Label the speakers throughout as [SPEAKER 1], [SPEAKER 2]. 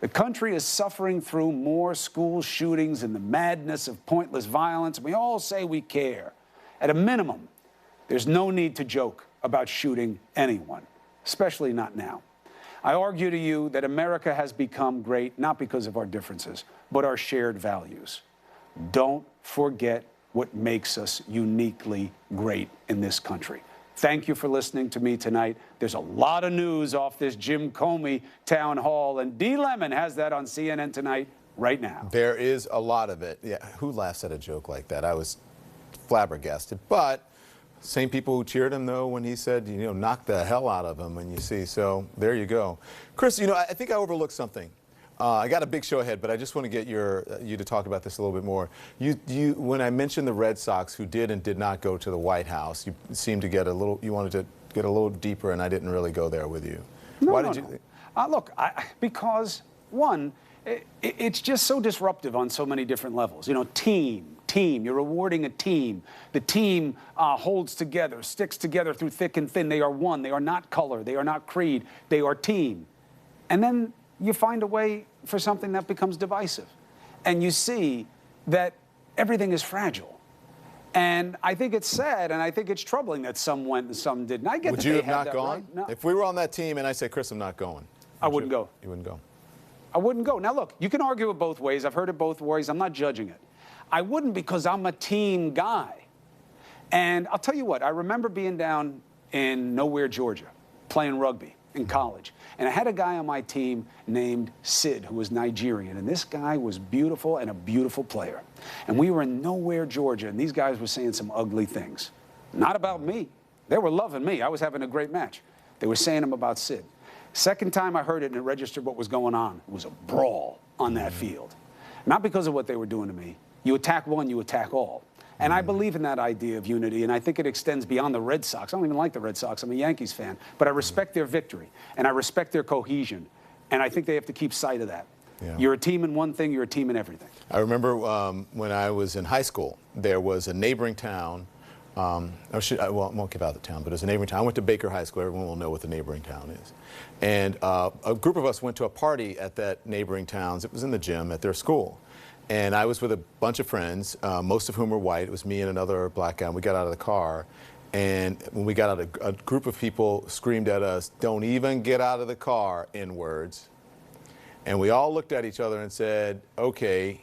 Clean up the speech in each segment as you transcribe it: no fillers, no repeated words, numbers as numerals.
[SPEAKER 1] The country is suffering through more school shootings and the madness of pointless violence. We all say we care. At a minimum, there's no need to joke about shooting anyone, especially not now. I argue to you that America has become great not because of our differences, but our shared values. Don't forget what makes us uniquely great in this country. Thank you for listening to me tonight. There's a lot of news off this Jim Comey town hall, and D. Lemon has that on CNN tonight right now.
[SPEAKER 2] There is a lot of it. Yeah, who laughs at a joke like that? I was flabbergasted. But same people who cheered him, though, when he said, you know, knock the hell out of him, and you see. So there you go. Chris, you know, I think I overlooked something. I got a big show ahead, but I just want to get you to talk about this a little bit more. When I mentioned the Red Sox, who did and did not go to the White House, you seemed to get you wanted to get a little deeper, and I didn't really go there with you. Why did you?
[SPEAKER 1] Look, because one, it's just so disruptive on so many different levels. You know, team. You're rewarding a team. The team holds together, sticks together through thick and thin. They are one. They are not color. They are not creed. They are team. And then you find a way for something that becomes divisive. And you see that everything is fragile. And I think it's sad, and I think it's troubling that some went and some didn't. I get
[SPEAKER 2] Would
[SPEAKER 1] that
[SPEAKER 2] you
[SPEAKER 1] they
[SPEAKER 2] have
[SPEAKER 1] had
[SPEAKER 2] not
[SPEAKER 1] that
[SPEAKER 2] gone?
[SPEAKER 1] right. No.
[SPEAKER 2] If we were on that team and I said, Chris, I'm not going.
[SPEAKER 1] I wouldn't go.
[SPEAKER 2] You wouldn't go.
[SPEAKER 1] I wouldn't go. Now, look, you can argue it both ways. I've heard it both ways. I'm not judging it. I wouldn't because I'm a team guy. And I'll tell you what, I remember being down in Nowhere, Georgia, playing rugby in college. And I had a guy on my team named Sid, who was Nigerian. And this guy was beautiful and a beautiful player. And we were in Nowhere, Georgia, and these guys were saying some ugly things. Not about me. They were loving me. I was having a great match. They were saying them about Sid. Second time I heard it and it registered what was going on, it was a brawl on that field. Not because of what they were doing to me. You attack one, you attack all. And I believe in that idea of unity, and I think it extends beyond the Red Sox. I don't even like the Red Sox. I'm a Yankees fan. But I respect their victory, and I respect their cohesion. And I think they have to keep sight of that. Yeah. You're a team in one thing, you're a team in everything.
[SPEAKER 2] I remember when I was in high school, there was a neighboring town. I won't give out the town, but it was a neighboring town. I went to Baker High School. Everyone will know what the neighboring town is. And a group of us went to a party at that neighboring town's. It was in the gym at their school. And I was with a bunch of friends, most of whom were white. It was me and another black guy. We got out of the car, and when we got out, a group of people screamed at us, "Don't even get out of the car," in words. And we all looked at each other and said, "Okay."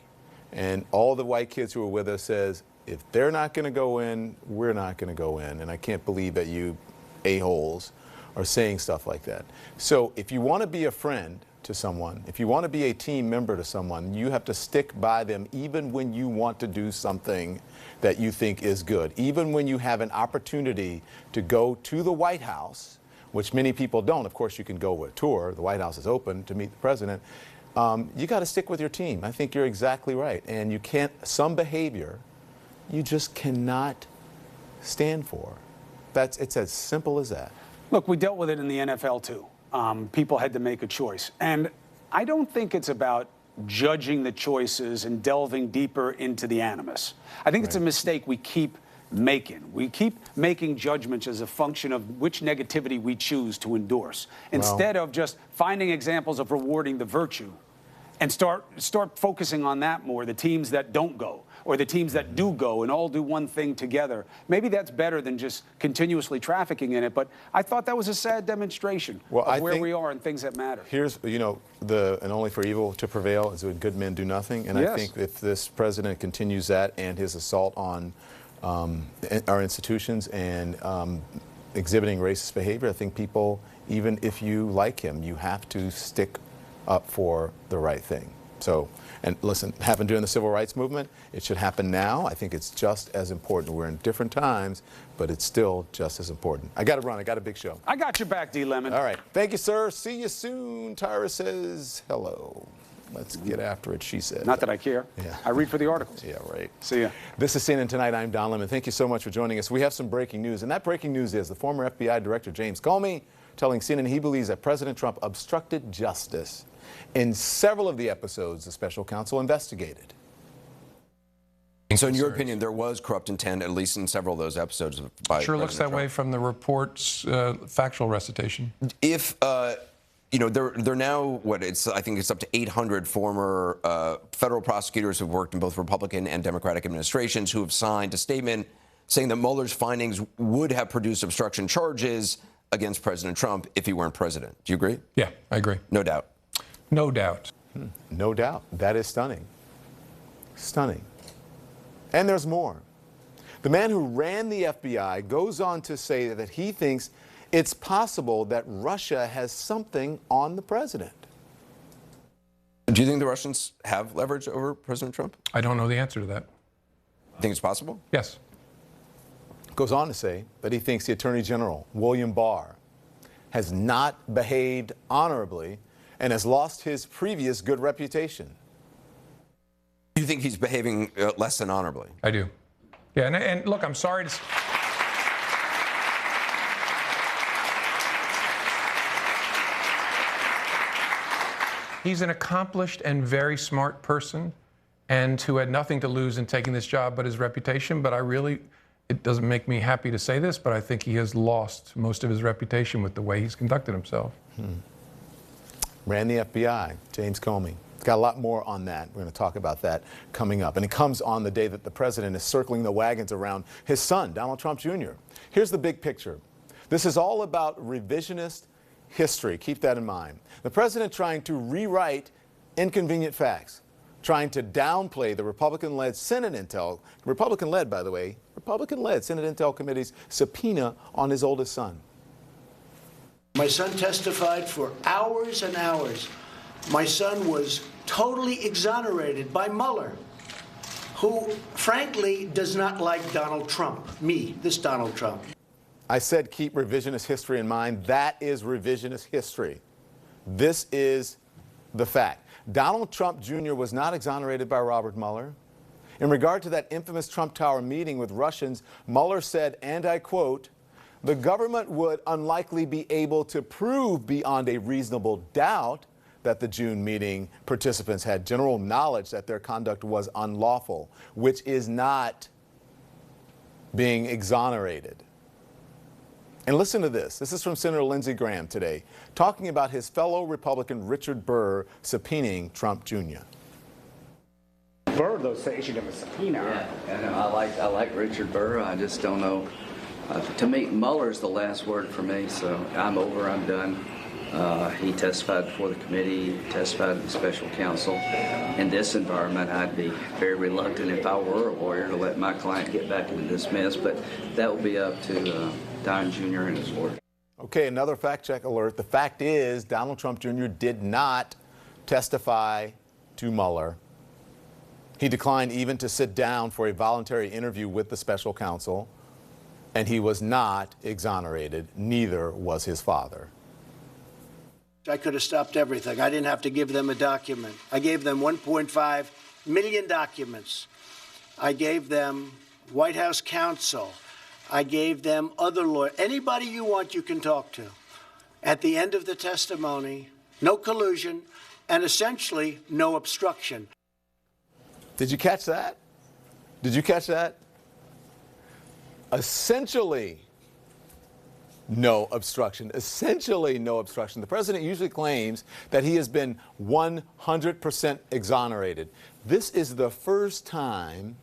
[SPEAKER 2] And all the white kids who were with us says, "If they're not going to go in, we're not going to go in." And I can't believe that you a-holes are saying stuff like that. So if you want to be a friend to someone, if you want to be a team member to someone, you have to stick by them even when you want to do something that you think is good. Even when you have an opportunity to go to the White House, which many people don't. Of course, you can go with a tour. The White House is open to meet the president. You got to stick with your team. I think you're exactly right. And you can't, some behavior, you just cannot stand for. It's as simple as that.
[SPEAKER 1] Look, we dealt with it in the NFL, too. People had to make a choice. And I don't think it's about judging the choices and delving deeper into the animus. I think it's a mistake we keep making. We keep making judgments as a function of which negativity we choose to endorse, instead of just finding examples of rewarding the virtue and start focusing on that more, the teams that don't go or the teams that do go and all do one thing together. Maybe that's better than just continuously trafficking in it, but I thought that was a sad demonstration of where we are and things that matter.
[SPEAKER 2] Here's, you know, and only for evil to prevail is when good men do nothing. And I think if this president continues that and his assault on our institutions and exhibiting racist behavior, I think people, even if you like him, you have to stick up for the right thing. So, and listen, happened during the civil rights movement. It should happen now. I think it's just as important. We're in different times, but it's still just as important. I got to run. I got a big show.
[SPEAKER 1] I got your back, D. Lemon.
[SPEAKER 2] All right. Thank you, sir. See you soon. Tyra says hello. Let's get after it, she said.
[SPEAKER 1] Not that I care.
[SPEAKER 2] Yeah.
[SPEAKER 1] I read for the articles.
[SPEAKER 2] Yeah, right.
[SPEAKER 1] See ya.
[SPEAKER 2] This is CNN Tonight. I'm Don Lemon. Thank you so much for joining us. We have some breaking news, and that breaking news is the former FBI Director James Comey telling CNN he believes that President Trump obstructed justice in several of the episodes the special counsel investigated.
[SPEAKER 3] So in your opinion, there was corrupt intent, at least in several of those episodes by
[SPEAKER 4] Sure looks that
[SPEAKER 3] Trump.
[SPEAKER 4] way from the report's factual recitation.
[SPEAKER 3] If you know, they're now, I think it's up to 800 former federal prosecutors who've worked in both Republican and Democratic administrations who have signed a statement saying that Mueller's findings would have produced obstruction charges against President Trump if he weren't president. Do you agree?
[SPEAKER 4] Yeah, I agree.
[SPEAKER 3] No doubt.
[SPEAKER 4] No doubt.
[SPEAKER 2] No doubt. That is stunning. Stunning. And there's more. The man who ran the FBI goes on to say that he thinks it's possible that Russia has something on the president.
[SPEAKER 3] Do you think the Russians have leverage over President Trump?
[SPEAKER 4] I don't know the answer to that.
[SPEAKER 3] Think it's possible?
[SPEAKER 4] Yes.
[SPEAKER 2] Goes on to say that he thinks the Attorney General, William Barr, has not behaved honorably and has lost his previous good reputation.
[SPEAKER 3] You think he's behaving less than honorably?
[SPEAKER 4] I do. Yeah, and look, I'm sorry to... He's an accomplished and very smart person, and who had nothing to lose in taking this job but his reputation. But it doesn't make me happy to say this, but I think he has lost most of his reputation with the way he's conducted himself.
[SPEAKER 2] Ran the FBI, James Comey. Got a lot more on that. We're going to talk about that coming up. And it comes on the day that the president is circling the wagons around his son, Donald Trump Jr. Here's the big picture. This is all about revisionist history. Keep that in mind. The president trying to rewrite inconvenient facts, trying to downplay the Republican-led Senate Intel, Republican-led, by the way, Republican-led Senate Intel Committee's subpoena on his oldest son.
[SPEAKER 5] My son testified for hours and hours. My son was totally exonerated by Mueller, who, frankly, does not like Donald Trump, this Donald Trump.
[SPEAKER 2] I said keep revisionist history in mind. That is revisionist history. This is the fact. Donald Trump Jr. was not exonerated by Robert Mueller. In regard to that infamous Trump Tower meeting with Russians, Mueller said, and I quote, "The government would unlikely be able to prove beyond a reasonable doubt that the June meeting participants had general knowledge that their conduct was unlawful," which is not being exonerated. And listen to this. This is from Senator Lindsey Graham today, talking about his fellow Republican Richard Burr subpoenaing Trump Jr.
[SPEAKER 6] Burr, though, issued him a subpoena.
[SPEAKER 7] Yeah, and I like Richard Burr. I just don't know. To me, Mueller's the last word for me, so I'm over, I'm done. He testified before the committee, testified at the special counsel. In this environment, I'd be very reluctant if I were a lawyer to let my client get back into this mess, but that will be up to Don Jr. and his board.
[SPEAKER 2] Okay, another fact check alert. The fact is Donald Trump Jr. did not testify to Mueller. He declined even to sit down for a voluntary interview with the special counsel, and he was not exonerated. Neither was his father.
[SPEAKER 5] I could have stopped everything. I didn't have to give them a document. I gave them 1.5 million documents. I gave them White House counsel. I gave them other lawyers. Anybody you want, you can talk to. At the end of the testimony, no collusion and essentially no obstruction.
[SPEAKER 2] Did you catch that? Did you catch that? Essentially no obstruction. Essentially no obstruction. The president usually claims that he has been 100% exonerated. This is the first time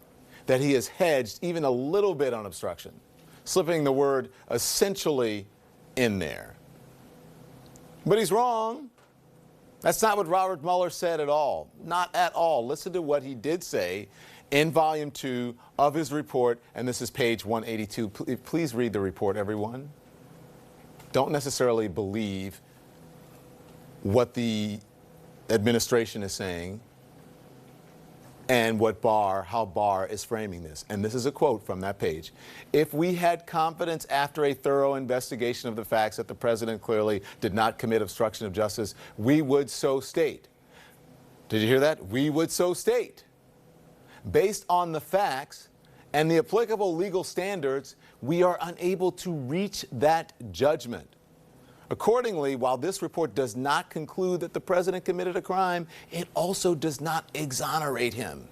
[SPEAKER 2] that he has hedged even a little bit on obstruction, slipping the word essentially in there. But he's wrong. That's not what Robert Mueller said at all. Not at all. Listen to what he did say in Volume 2 of his report, and this is page 182. Please read the report, everyone. Don't necessarily believe what the administration is saying and how Barr is framing this. And this is a quote from that page. "If we had confidence after a thorough investigation of the facts that the president clearly did not commit obstruction of justice, we would so state." Did you hear that? We would so state. Based on the facts and the applicable legal standards, we are unable to reach that judgment. Accordingly, while this report does not conclude that the president committed a crime, it also does not exonerate him.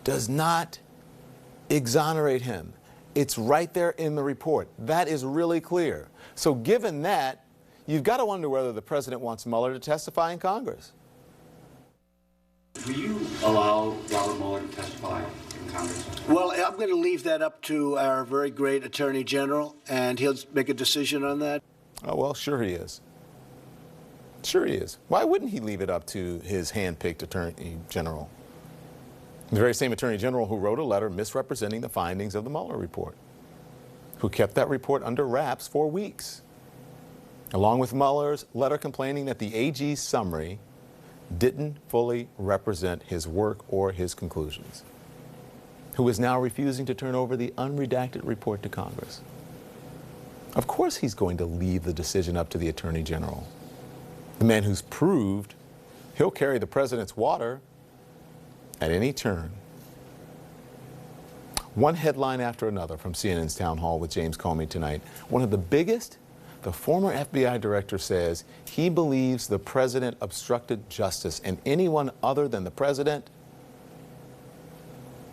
[SPEAKER 2] Does not exonerate him. It's right there in the report. That is really clear. So given that, you've got to wonder whether the president wants Mueller to testify in Congress.
[SPEAKER 8] Will you allow Robert Mueller to testify in Congress?
[SPEAKER 5] Well, I'm going to leave that up to our very great Attorney General, and he'll make a decision on that.
[SPEAKER 2] Oh, well, sure he is. Sure he is. Why wouldn't he leave it up to his hand-picked Attorney General? The very same Attorney General who wrote a letter misrepresenting the findings of the Mueller report, who kept that report under wraps for weeks, along with Mueller's letter complaining that the AG's summary didn't fully represent his work or his conclusions, who is now refusing to turn over the unredacted report to Congress. Of course he's going to leave the decision up to the Attorney General, the man who's proved he'll carry the president's water at any turn. One headline after another from CNN's Town Hall with James Comey tonight. One of the biggest, the former FBI director says he believes the president obstructed justice, and anyone other than the president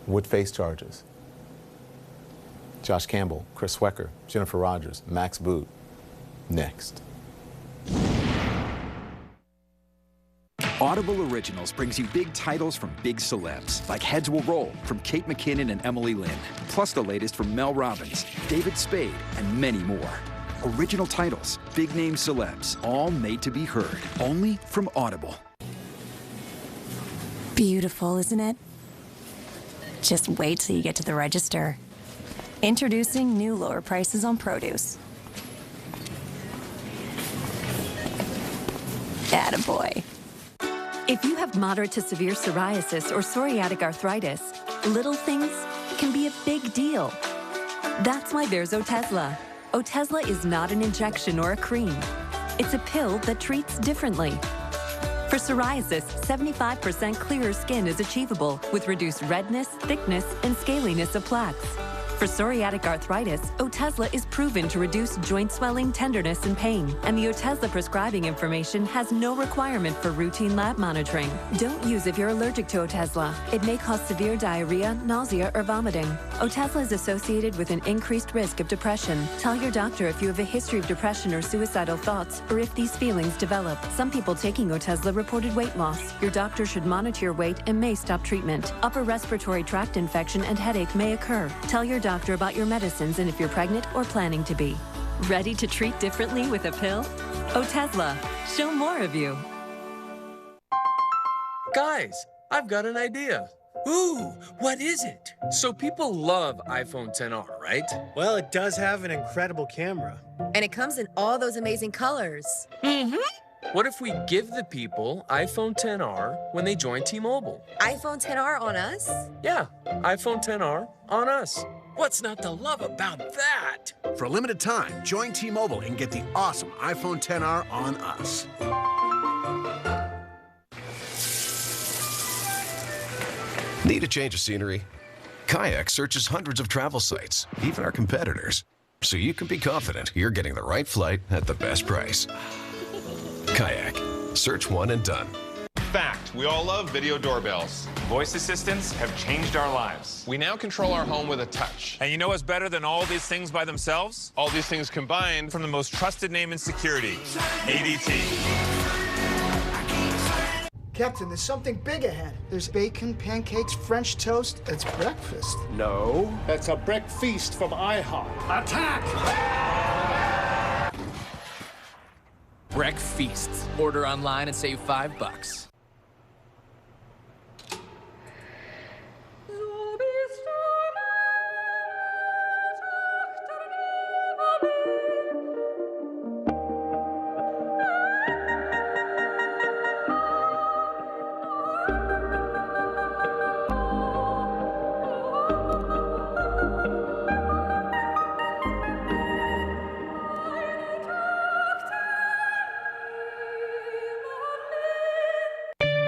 [SPEAKER 2] would face charges. Josh Campbell, Chris Swecker, Jennifer Rogers, Max Boot. Next.
[SPEAKER 9] Audible Originals brings you big titles from big celebs, like Heads Will Roll from Kate McKinnon and Emily Lynn, plus the latest from Mel Robbins, David Spade, and many more. Original titles, big name celebs, all made to be heard, only from Audible.
[SPEAKER 10] Beautiful, isn't it? Just wait till you get to the register. Introducing new lower prices on produce. Attaboy. If you have moderate to severe psoriasis or psoriatic arthritis, little things can be a big deal. That's why there's Otezla. Otezla is not an injection or a cream. It's a pill that treats differently. For psoriasis, 75% clearer skin is achievable with reduced redness, thickness, and scaliness of plaques. For psoriatic arthritis, Otezla is proven to reduce joint swelling, tenderness, and pain. And the Otezla prescribing information has no requirement for routine lab monitoring. Don't use if you're allergic to Otezla. It may cause severe diarrhea, nausea, or vomiting. Otezla is associated with an increased risk of depression. Tell your doctor if you have a history of depression or suicidal thoughts, or if these feelings develop. Some people taking Otezla reported weight loss. Your doctor should monitor your weight and may stop treatment. Upper respiratory tract infection and headache may occur. Tell your doctor about your medicines and if you're pregnant or planning to be. Ready to treat differently with a pill? Otezla. Show more of you.
[SPEAKER 11] Guys, I've got an idea. Ooh, what is it? So people love iPhone XR, right?
[SPEAKER 12] Well, it does have an incredible camera.
[SPEAKER 13] And it comes in all those amazing colors.
[SPEAKER 11] Mm-hmm. What if we give the people iPhone XR when they join T-Mobile?
[SPEAKER 13] iPhone XR on us?
[SPEAKER 11] Yeah, iPhone XR on us. What's not to love about that?
[SPEAKER 14] For a limited time, join T-Mobile and get the awesome iPhone XR on us.
[SPEAKER 15] Need a change of scenery? Kayak searches hundreds of travel sites, even our competitors, so you can be confident you're getting the right flight at the best price. Kayak. Search one and done.
[SPEAKER 16] Fact, we all love video doorbells. Voice assistants have changed our lives. We now control our home with a touch. And you know what's better than all these things by themselves? All these things combined from the most trusted name in security, ADT.
[SPEAKER 17] Captain, there's something big ahead. There's bacon, pancakes, French toast. It's breakfast.
[SPEAKER 6] No, that's a breakfast from IHOP. Attack!
[SPEAKER 18] Breakfast. Order online and save $5.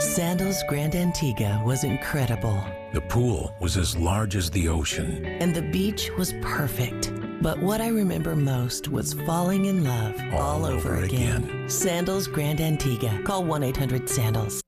[SPEAKER 19] Sandals Grand Antigua was incredible.
[SPEAKER 20] The pool was as large as the ocean.
[SPEAKER 19] And the beach was perfect. But what I remember most was falling in love all over again. Sandals Grand Antigua. Call 1-800-SANDALS.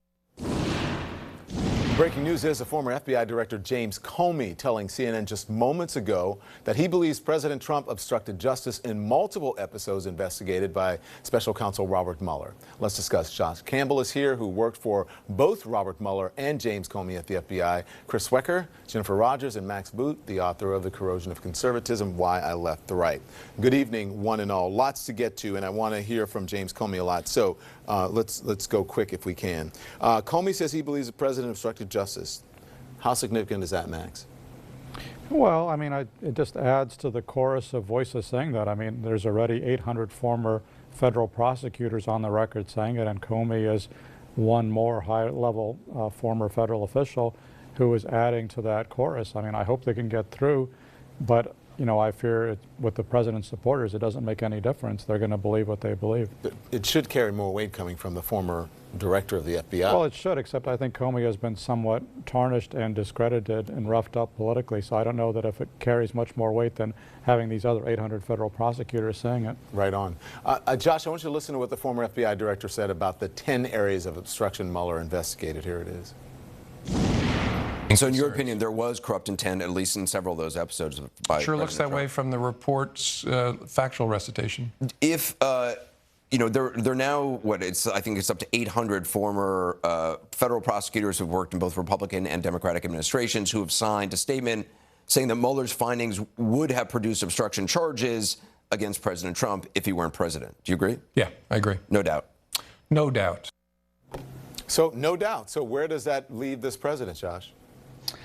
[SPEAKER 2] Breaking news is the former FBI Director James Comey telling CNN just moments ago that he believes President Trump obstructed justice in multiple episodes investigated by Special Counsel Robert Mueller. Let's discuss. Josh Campbell is here, who worked for both Robert Mueller and James Comey at the FBI. Chris Wecker, Jennifer Rogers, and Max Boot, the author of The Corrosion of Conservatism, Why I Left the Right. Good evening, one and all. Lots to get to, and I want to hear from James Comey a lot. So let's go quick if we can. Comey says he believes the president obstructed justice. How significant is that, Max?
[SPEAKER 21] Well, I mean, it just adds to the chorus of voices saying that. I mean, there's already 800 former federal prosecutors on the record saying it, and Comey is one more high-level former federal official who is adding to that chorus. I mean, I hope they can get through, but you know, I fear with the president's supporters, it doesn't make any difference. They're going to believe what they believe.
[SPEAKER 2] It should carry more weight coming from the former director of the FBI.
[SPEAKER 21] Well, it should, except I think Comey has been somewhat tarnished and discredited and roughed up politically, so I don't know that if it carries much more weight than having these other 800 federal prosecutors saying it.
[SPEAKER 2] Right on. Josh, I want you to listen to what the former FBI director said about the 10 areas of obstruction Mueller investigated. Here it is.
[SPEAKER 3] And so in your opinion, there was corrupt intent, at least in several of those episodes by
[SPEAKER 4] Sure looks that way from the report's factual recitation.
[SPEAKER 3] If, you know, they're now, I think it's up to 800 former federal prosecutors who've worked in both Republican and Democratic administrations who have signed a statement saying that Mueller's findings would have produced obstruction charges against President Trump if he weren't president. Do you agree?
[SPEAKER 4] Yeah, I agree.
[SPEAKER 3] No doubt.
[SPEAKER 4] No doubt.
[SPEAKER 2] So, no doubt. So where does that leave this president, Josh?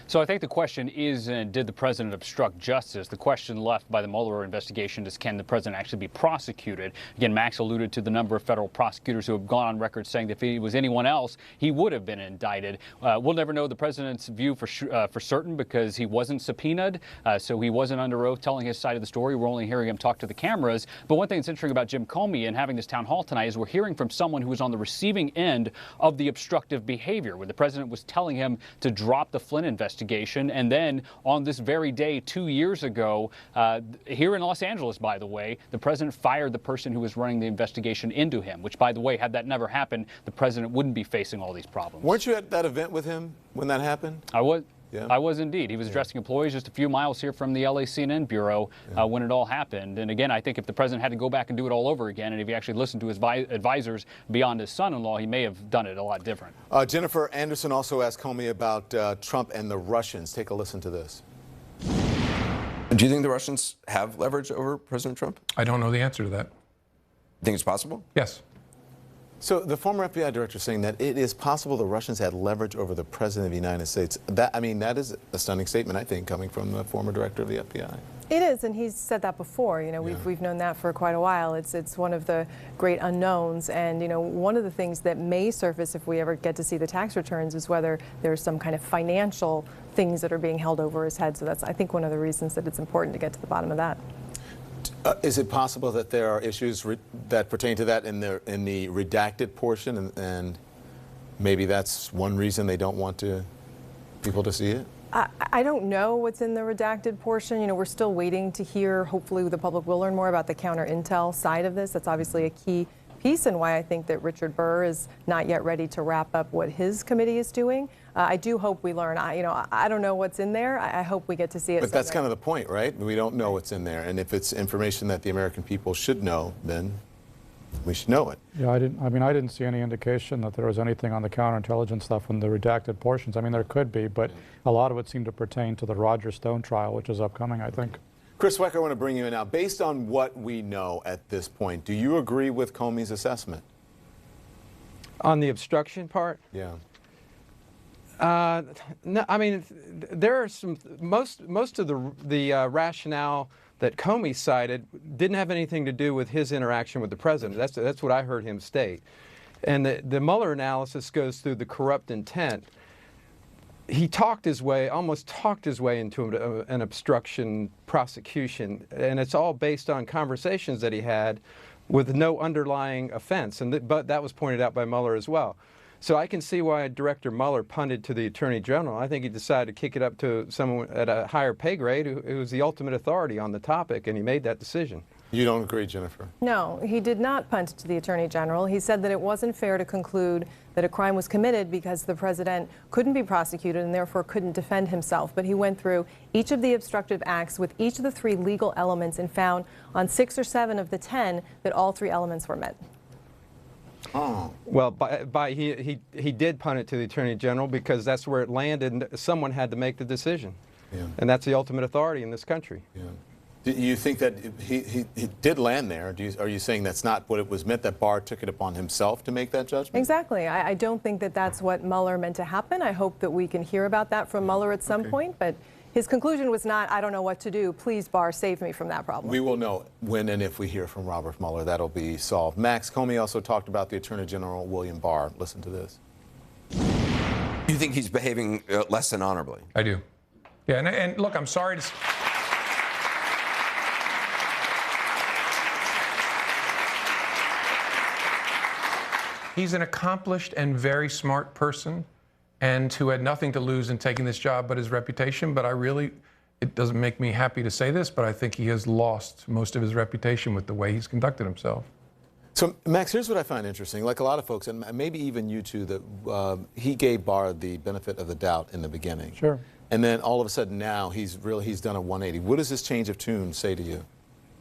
[SPEAKER 22] So I think the question isn't, did the president obstruct justice? The question left by the Mueller investigation is, can the president actually be prosecuted? Again, Max alluded to the number of federal prosecutors who have gone on record saying that if he was anyone else, he would have been indicted. We'll never know the president's view for certain because he wasn't subpoenaed, so he wasn't under oath telling his side of the story. We're only hearing him talk to the cameras. But one thing that's interesting about Jim Comey and having this town hall tonight is we're hearing from someone who was on the receiving end of the obstructive behavior, where the president was telling him to drop the Flynn investigation. And then on this very day 2 years ago, here in Los Angeles, by the way, the president fired the person who was running the investigation into him, which, by the way, had that never happened, the president wouldn't be facing all these problems.
[SPEAKER 2] Weren't you at that event with him when that happened?
[SPEAKER 22] I was.
[SPEAKER 2] Yeah.
[SPEAKER 22] I was indeed. He was addressing employees just a few miles here from the LA CNN bureau when it all happened. And again, I think if the president had to go back and do it all over again, and if he actually listened to his advisors beyond his son-in-law, he may have done it a lot different.
[SPEAKER 2] Jennifer Anderson also asked Comey about Trump and the Russians. Take a listen to this.
[SPEAKER 3] Do you think the Russians have leverage over President Trump?
[SPEAKER 4] I don't know the answer to that.
[SPEAKER 3] You think it's possible?
[SPEAKER 4] Yes.
[SPEAKER 2] So the former FBI director saying that it is possible the Russians had leverage over the president of the United States. That is a stunning statement, I think, coming from the former director of the FBI.
[SPEAKER 23] It is, and he's said that before. You know, we've known that for quite a while. It's one of the great unknowns, and you know, one of the things that may surface if we ever get to see the tax returns is whether there's some kind of financial things that are being held over his head. So that's, I think, one of the reasons that it's important to get to the bottom of that.
[SPEAKER 2] Is it possible that there are issues that pertain to that in the redacted portion, and maybe that's one reason they don't want people to see it?
[SPEAKER 23] I don't know what's in the redacted portion. You know, we're still waiting to hear. Hopefully, the public will learn more about the counter intel side of this. That's obviously a key piece, and why I think that Richard Burr is not yet ready to wrap up what his committee is doing. I do hope we learn. I don't know what's in there. I hope we get to see it.
[SPEAKER 2] But that's kind of the point, right? We don't know what's in there, and if it's information that the American people should know, then we should know it.
[SPEAKER 21] Yeah, I didn't see any indication that there was anything on the counterintelligence stuff in the redacted portions. I mean, there could be, but a lot of it seemed to pertain to the Roger Stone trial, which is upcoming, I think.
[SPEAKER 2] Chris Wecker, I want to bring you in now. Based on what we know at this point, do you agree with Comey's assessment?
[SPEAKER 24] On the obstruction part?
[SPEAKER 2] Yeah.
[SPEAKER 24] No, I mean, there are some, most of the rationale that Comey cited didn't have anything to do with his interaction with the president. That's what I heard him state. And the Mueller analysis goes through the corrupt intent. He almost talked his way into an obstruction prosecution, and it's all based on conversations that he had with no underlying offense, but that was pointed out by Mueller as well. So I can see why Director Mueller punted to the Attorney General. I think he decided to kick it up to someone at a higher pay grade who was the ultimate authority on the topic, and he made that decision.
[SPEAKER 2] You don't agree, Jennifer?
[SPEAKER 23] No, he did not punt to the Attorney General. He said that it wasn't fair to conclude that a crime was committed because the president couldn't be prosecuted and therefore couldn't defend himself. But he went through each of the obstructive acts with each of the 3 legal elements and found on 6 or 7 of the 10 that all 3 elements were met.
[SPEAKER 2] Oh.
[SPEAKER 24] Well, he did punt it to the Attorney General because that's where it landed, and someone had to make the decision.
[SPEAKER 2] Yeah.
[SPEAKER 24] And that's the ultimate authority in this country.
[SPEAKER 2] Yeah. Do you think that he did land there? Are you saying that's not what it was meant, that Barr took it upon himself to make that judgment?
[SPEAKER 23] Exactly. I don't think that that's what Mueller meant to happen. I hope that we can hear about that from Mueller at some point, but his conclusion was not, I don't know what to do. Please, Barr, save me from that problem.
[SPEAKER 2] We will know when and if we hear from Robert Mueller. That'll be solved. Max, Comey also talked about the Attorney General, William Barr. Listen to this.
[SPEAKER 3] You think he's behaving less than honorably?
[SPEAKER 4] I do. Yeah, and look, I'm sorry to... He's an accomplished and very smart person, and who had nothing to lose in taking this job but his reputation. But it doesn't make me happy to say this, but I think he has lost most of his reputation with the way he's conducted himself.
[SPEAKER 2] So, Max, here's what I find interesting. Like a lot of folks, and maybe even you too, that he gave Barr the benefit of the doubt in the beginning.
[SPEAKER 21] Sure.
[SPEAKER 2] And then all of a sudden now he's done a 180. What does this change of tune say to you?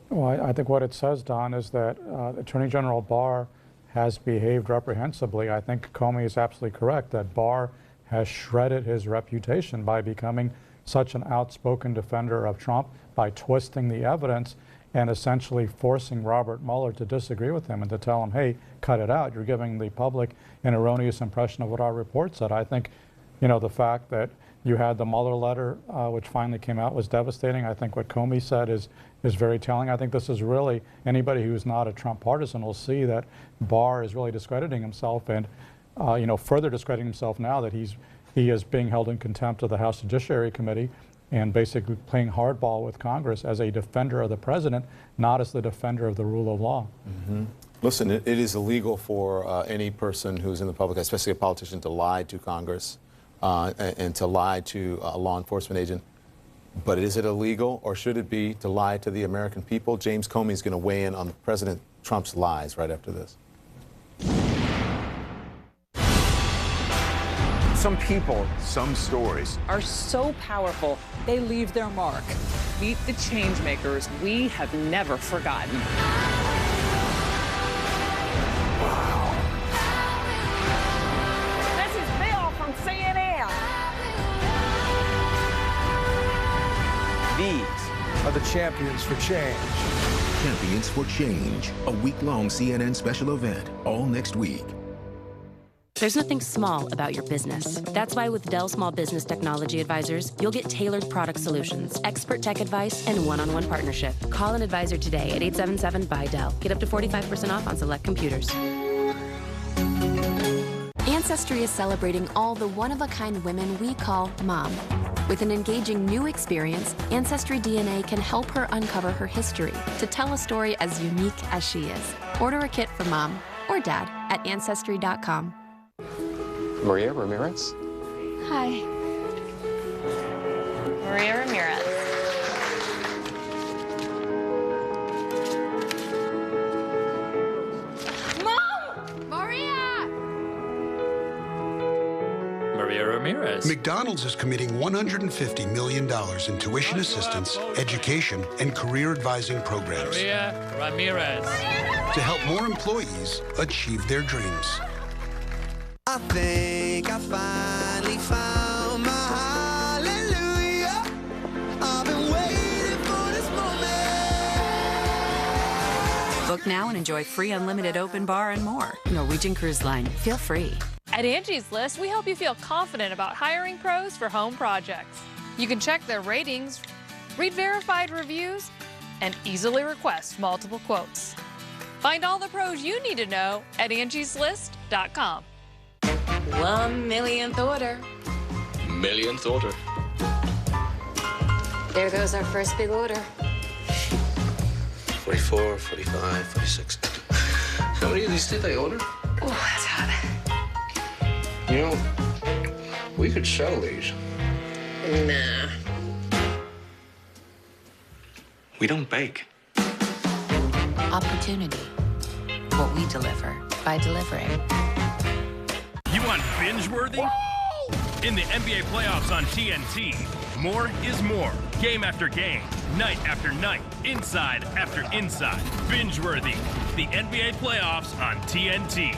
[SPEAKER 21] Well, I think what it says, Don, is that Attorney General Barr has behaved reprehensibly. I think Comey is absolutely correct that Barr has shredded his reputation by becoming such an outspoken defender of Trump, by twisting the evidence and essentially forcing Robert Mueller to disagree with him and to tell him, hey, cut it out. You're giving the public an erroneous impression of what our report said. I think, the fact that you had the Mueller letter, which finally came out, was devastating. I think what Comey said is very telling. I think this is really, anybody who's not a Trump partisan will see that Barr is really discrediting himself and, further discrediting himself now that he is being held in contempt of the House Judiciary Committee and basically playing hardball with Congress as a defender of the president, not as the defender of the rule of law.
[SPEAKER 2] Mm-hmm. Listen, it is illegal for any person who's in the public, especially a politician, to lie to Congress and to lie to a law enforcement agent. But is it illegal, or should it be, to lie to the American people? James Comey is going to weigh in on President Trump's lies right after this.
[SPEAKER 1] Some people, some stories
[SPEAKER 5] are so powerful, they leave their mark. Meet the changemakers we have never forgotten. This is Bill from CNN.
[SPEAKER 1] These are the champions for change.
[SPEAKER 7] Champions for Change, a week-long CNN special event, all next week.
[SPEAKER 8] There's nothing small about your business. That's why with Dell Small Business Technology Advisors, you'll get tailored product solutions, expert tech advice, and one-on-one partnership. Call an advisor today at 877-BUY-DELL. Get up to 45% off on select computers.
[SPEAKER 25] Ancestry is celebrating all the one-of-a-kind women we call Mom. With an engaging new experience, Ancestry DNA can help her uncover her history to tell a story as unique as she is. Order a kit for Mom or Dad at Ancestry.com.
[SPEAKER 26] Maria Ramirez?
[SPEAKER 25] Hi.
[SPEAKER 27] Maria Ramirez.
[SPEAKER 25] Mom! Maria!
[SPEAKER 26] Maria Ramirez.
[SPEAKER 14] McDonald's is committing $150 million in tuition assistance, education, and career advising programs
[SPEAKER 26] Maria Ramirez.
[SPEAKER 14] to help more employees achieve their dreams.
[SPEAKER 28] I think I finally found my hallelujah. I've been waiting for this moment.
[SPEAKER 29] Book now and enjoy free unlimited open bar and more. Norwegian Cruise Line. Feel free.
[SPEAKER 30] At Angie's List, we help you feel confident about hiring pros for home projects. You can check their ratings, read verified reviews, and easily request multiple quotes. Find all the pros you need to know at angieslist.com.
[SPEAKER 29] 1 millionth order.
[SPEAKER 26] Millionth order.
[SPEAKER 29] There goes our first big order.
[SPEAKER 26] 44, 45, 46. How many of these did they order?
[SPEAKER 29] Oh, that's hot.
[SPEAKER 26] You know, we could sell these.
[SPEAKER 29] Nah.
[SPEAKER 26] We don't bake.
[SPEAKER 25] Opportunity. What we deliver by delivering.
[SPEAKER 6] You want binge-worthy? In the NBA playoffs on TNT, more is more. Game after game, night after night, inside after inside. Binge-worthy. The NBA playoffs on TNT.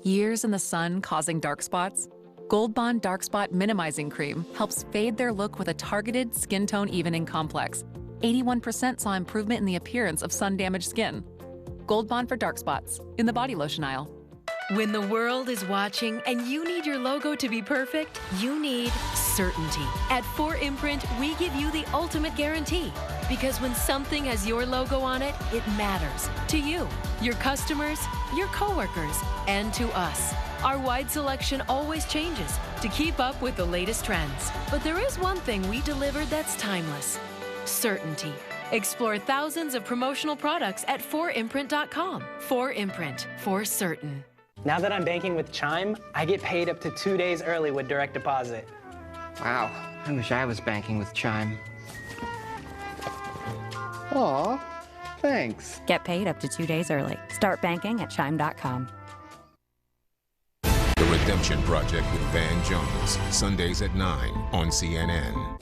[SPEAKER 9] Years in the sun causing dark spots? Gold Bond Dark Spot Minimizing Cream helps fade their look with a targeted skin tone evening complex. 81% saw improvement in the appearance of sun-damaged skin. Gold Bond for dark spots in the body lotion aisle.
[SPEAKER 10] When the world is watching and you need your logo to be perfect, you need certainty. At 4imprint, we give you the ultimate guarantee. Because when something has your logo on it, it matters to you, your customers, your coworkers, and to us. Our wide selection always changes to keep up with the latest trends. But there is one thing we deliver that's timeless: certainty. Explore thousands of promotional products at 4imprint.com. 4imprint, for certain.
[SPEAKER 11] Now that I'm banking with Chime, I get paid up to 2 days early with direct deposit.
[SPEAKER 12] Wow, I wish I was banking with Chime.
[SPEAKER 13] Aw, thanks.
[SPEAKER 15] Get paid up to 2 days early. Start banking at Chime.com.
[SPEAKER 7] The Redemption Project with Van Jones, Sundays at 9 on CNN.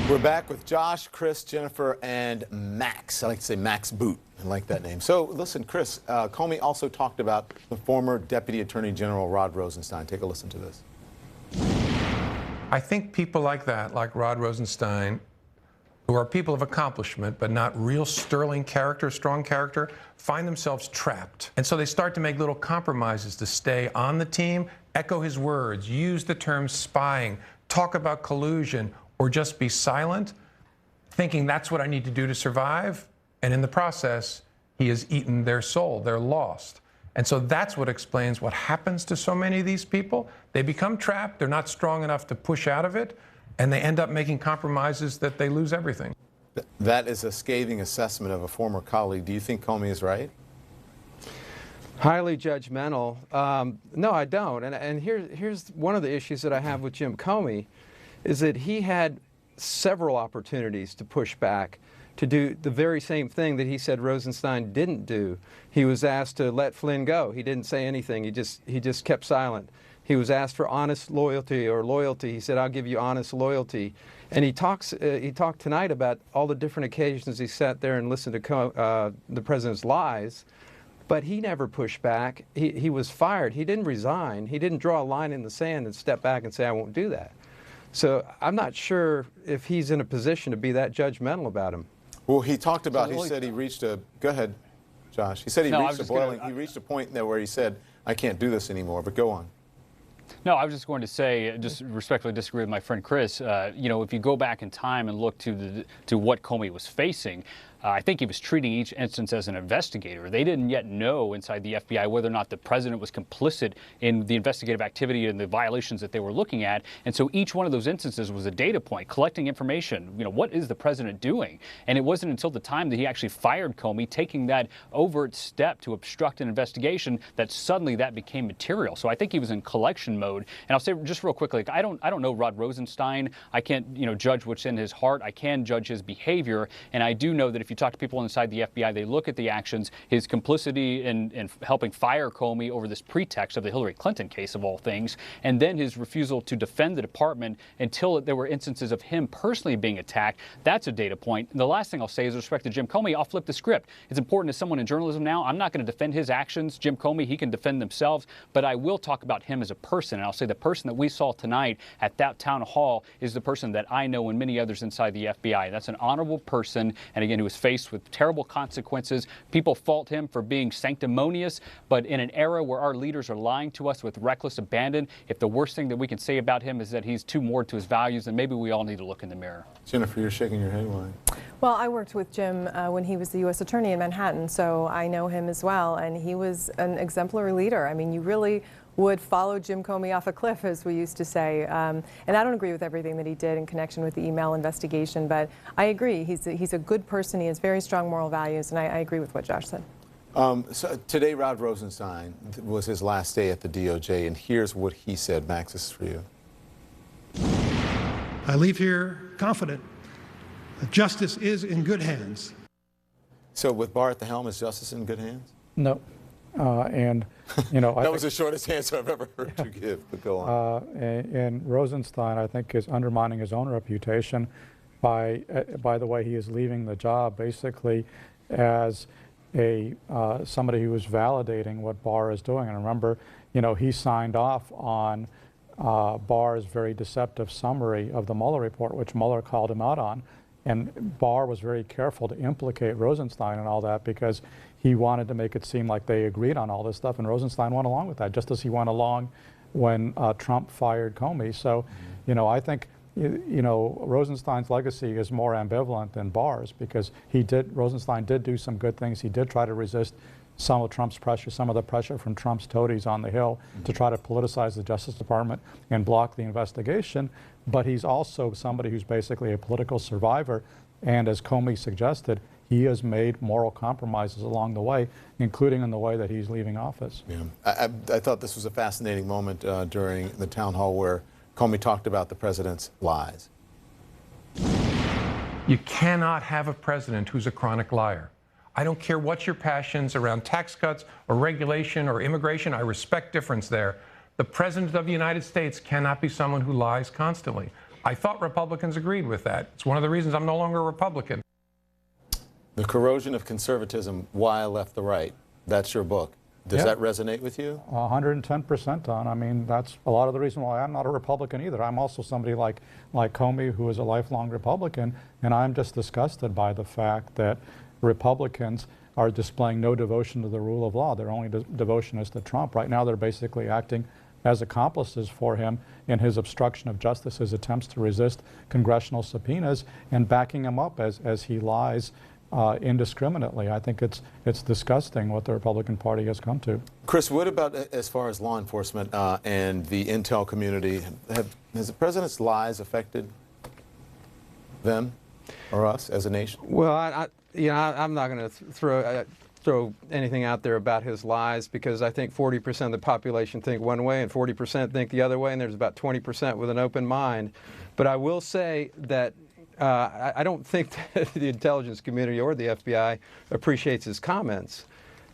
[SPEAKER 2] We're back with Josh, Chris, Jennifer, and Max. I like to say Max Boot. I like that name. So listen, Chris, Comey also talked about the former Deputy Attorney General Rod Rosenstein. Take a listen to this.
[SPEAKER 4] I think people like that, like Rod Rosenstein, who are people of accomplishment but not real sterling character, strong character, find themselves trapped. And so they start to make little compromises to stay on the team, echo his words, use the term spying, talk about collusion, or just be silent, thinking that's what I need to do to survive. And in the process, he has eaten their soul. They're lost. And so that's what explains what happens to so many of these people. They become trapped. They're not strong enough to push out of it. And they end up making compromises that they lose everything.
[SPEAKER 2] That is a scathing assessment of a former colleague. Do you think Comey is right?
[SPEAKER 24] Highly judgmental. No, I don't. And here's one of the issues that I have with Jim Comey, is that he had several opportunities to push back, to do the very same thing that he said Rosenstein didn't do. He was asked to let Flynn go. He didn't say anything. He just kept silent. He was asked for honest loyalty or loyalty. He said, "I'll give you honest loyalty." And he talked tonight about all the different occasions he sat there and listened to the president's lies. But he never pushed back. He was fired. He didn't resign. He didn't draw a line in the sand and step back and say, "I won't do that." So I'm not sure if he's in a position to be that judgmental about him.
[SPEAKER 2] Well, he talked about, he said he reached a, go ahead, Josh. He said he reached a point there where he said, "I can't do this anymore," but go on.
[SPEAKER 22] No, I was just going to say, just respectfully disagree with my friend Chris. You know, if you go back in time and look to what Comey was facing, I think he was treating each instance as an investigator. They didn't yet know inside the FBI whether or not the president was complicit in the investigative activity and the violations that they were looking at. And so each one of those instances was a data point, collecting information. You know, what is the president doing? And it wasn't until the time that he actually fired Comey, taking that overt step to obstruct an investigation, that suddenly that became material. So I think he was in collection mode. And I'll say just real quickly, I don't know Rod Rosenstein. I can't, judge what's in his heart. I can judge his behavior. And I do know that if you talk to people inside the FBI, they look at the actions, his complicity in helping fire Comey over this pretext of the Hillary Clinton case of all things, and then his refusal to defend the department until there were instances of him personally being attacked. That's a data point. And the last thing I'll say is with respect to Jim Comey, I'll flip the script. It's important as someone in journalism now, I'm not going to defend his actions. Jim Comey, he can defend themselves, but I will talk about him as a person. And I'll say the person that we saw tonight at that town hall is the person that I know and many others inside the FBI. That's an honorable person, and again, who was faced with terrible consequences. People fault him for being sanctimonious, but in an era where our leaders are lying to us with reckless abandon, if the worst thing that we can say about him is that he's too moored to his values, then maybe we all need to look in the mirror.
[SPEAKER 2] Jennifer, you're shaking your head. Why?
[SPEAKER 23] Well, I worked with Jim when he was the U.S. Attorney in Manhattan, so I know him as well, and he was an exemplary leader. I mean, you really would follow Jim Comey off a cliff, as we used to say. And I don't agree with everything that he did in connection with the email investigation, but I agree. He's a good person. He has very strong moral values, and I agree with what Josh said.
[SPEAKER 2] So today, Rod Rosenstein was his last day at the DOJ, and here's what he said. Max, this is for you.
[SPEAKER 16] I leave here confident
[SPEAKER 1] Justice is in good hands.
[SPEAKER 2] So with Barr at the helm, is justice in good hands?
[SPEAKER 3] No. And, you know,
[SPEAKER 2] that was the shortest answer I've ever heard you give, but go on.
[SPEAKER 3] And Rosenstein, I think, is undermining his own reputation by the way he is leaving the job, basically as somebody who was validating what Barr is doing. And remember, you know, he signed off on Barr's very deceptive summary of the Mueller report, which Mueller called him out on. And Barr was very careful to implicate Rosenstein and all that because he wanted to make it seem like they agreed on all this stuff, and Rosenstein went along with that, just as he went along when Trump fired Comey. So, you know, I think, you know, Rosenstein's legacy is more ambivalent than Barr's because Rosenstein did do some good things. He did try to resist some of Trump's pressure, some of the pressure from Trump's toadies on the Hill to try to politicize the Justice Department and block the investigation. But he's also somebody who's basically a political survivor. And as Comey suggested, he has made moral compromises along the way, including in the way that he's leaving office.
[SPEAKER 2] Yeah. I thought this was a fascinating moment during the town hall where Comey talked about the president's lies.
[SPEAKER 4] You cannot have a president who's a chronic liar. I don't care what your passions around tax cuts or regulation or immigration. I respect difference there. The President of the United States cannot be someone who lies constantly. I thought Republicans agreed with that. It's one of the reasons I'm no longer a Republican.
[SPEAKER 2] The Corrosion of Conservatism, Why I Left the Right. That's your book. Does that resonate with you?
[SPEAKER 3] 110%, Don. I mean, that's a lot of the reason why I'm not a Republican either. I'm also somebody like Comey, who is a lifelong Republican, and I'm just disgusted by the fact that Republicans are displaying no devotion to the rule of law. Their only devotion is to Trump. Right now, they're basically acting as accomplices for him in his obstruction of justice, his attempts to resist congressional subpoenas, and backing him up as he lies indiscriminately. I think it's disgusting what the Republican Party has come to.
[SPEAKER 2] Chris, what about as far as law enforcement and the intel community? Has the president's lies affected them or us as a nation?
[SPEAKER 24] Well, I'm not going to throw anything out there about his lies because I think 40% of the population think one way and 40% think the other way, and there's about 20% with an open mind. But I will say that I don't think that the intelligence community or the FBI appreciates his comments.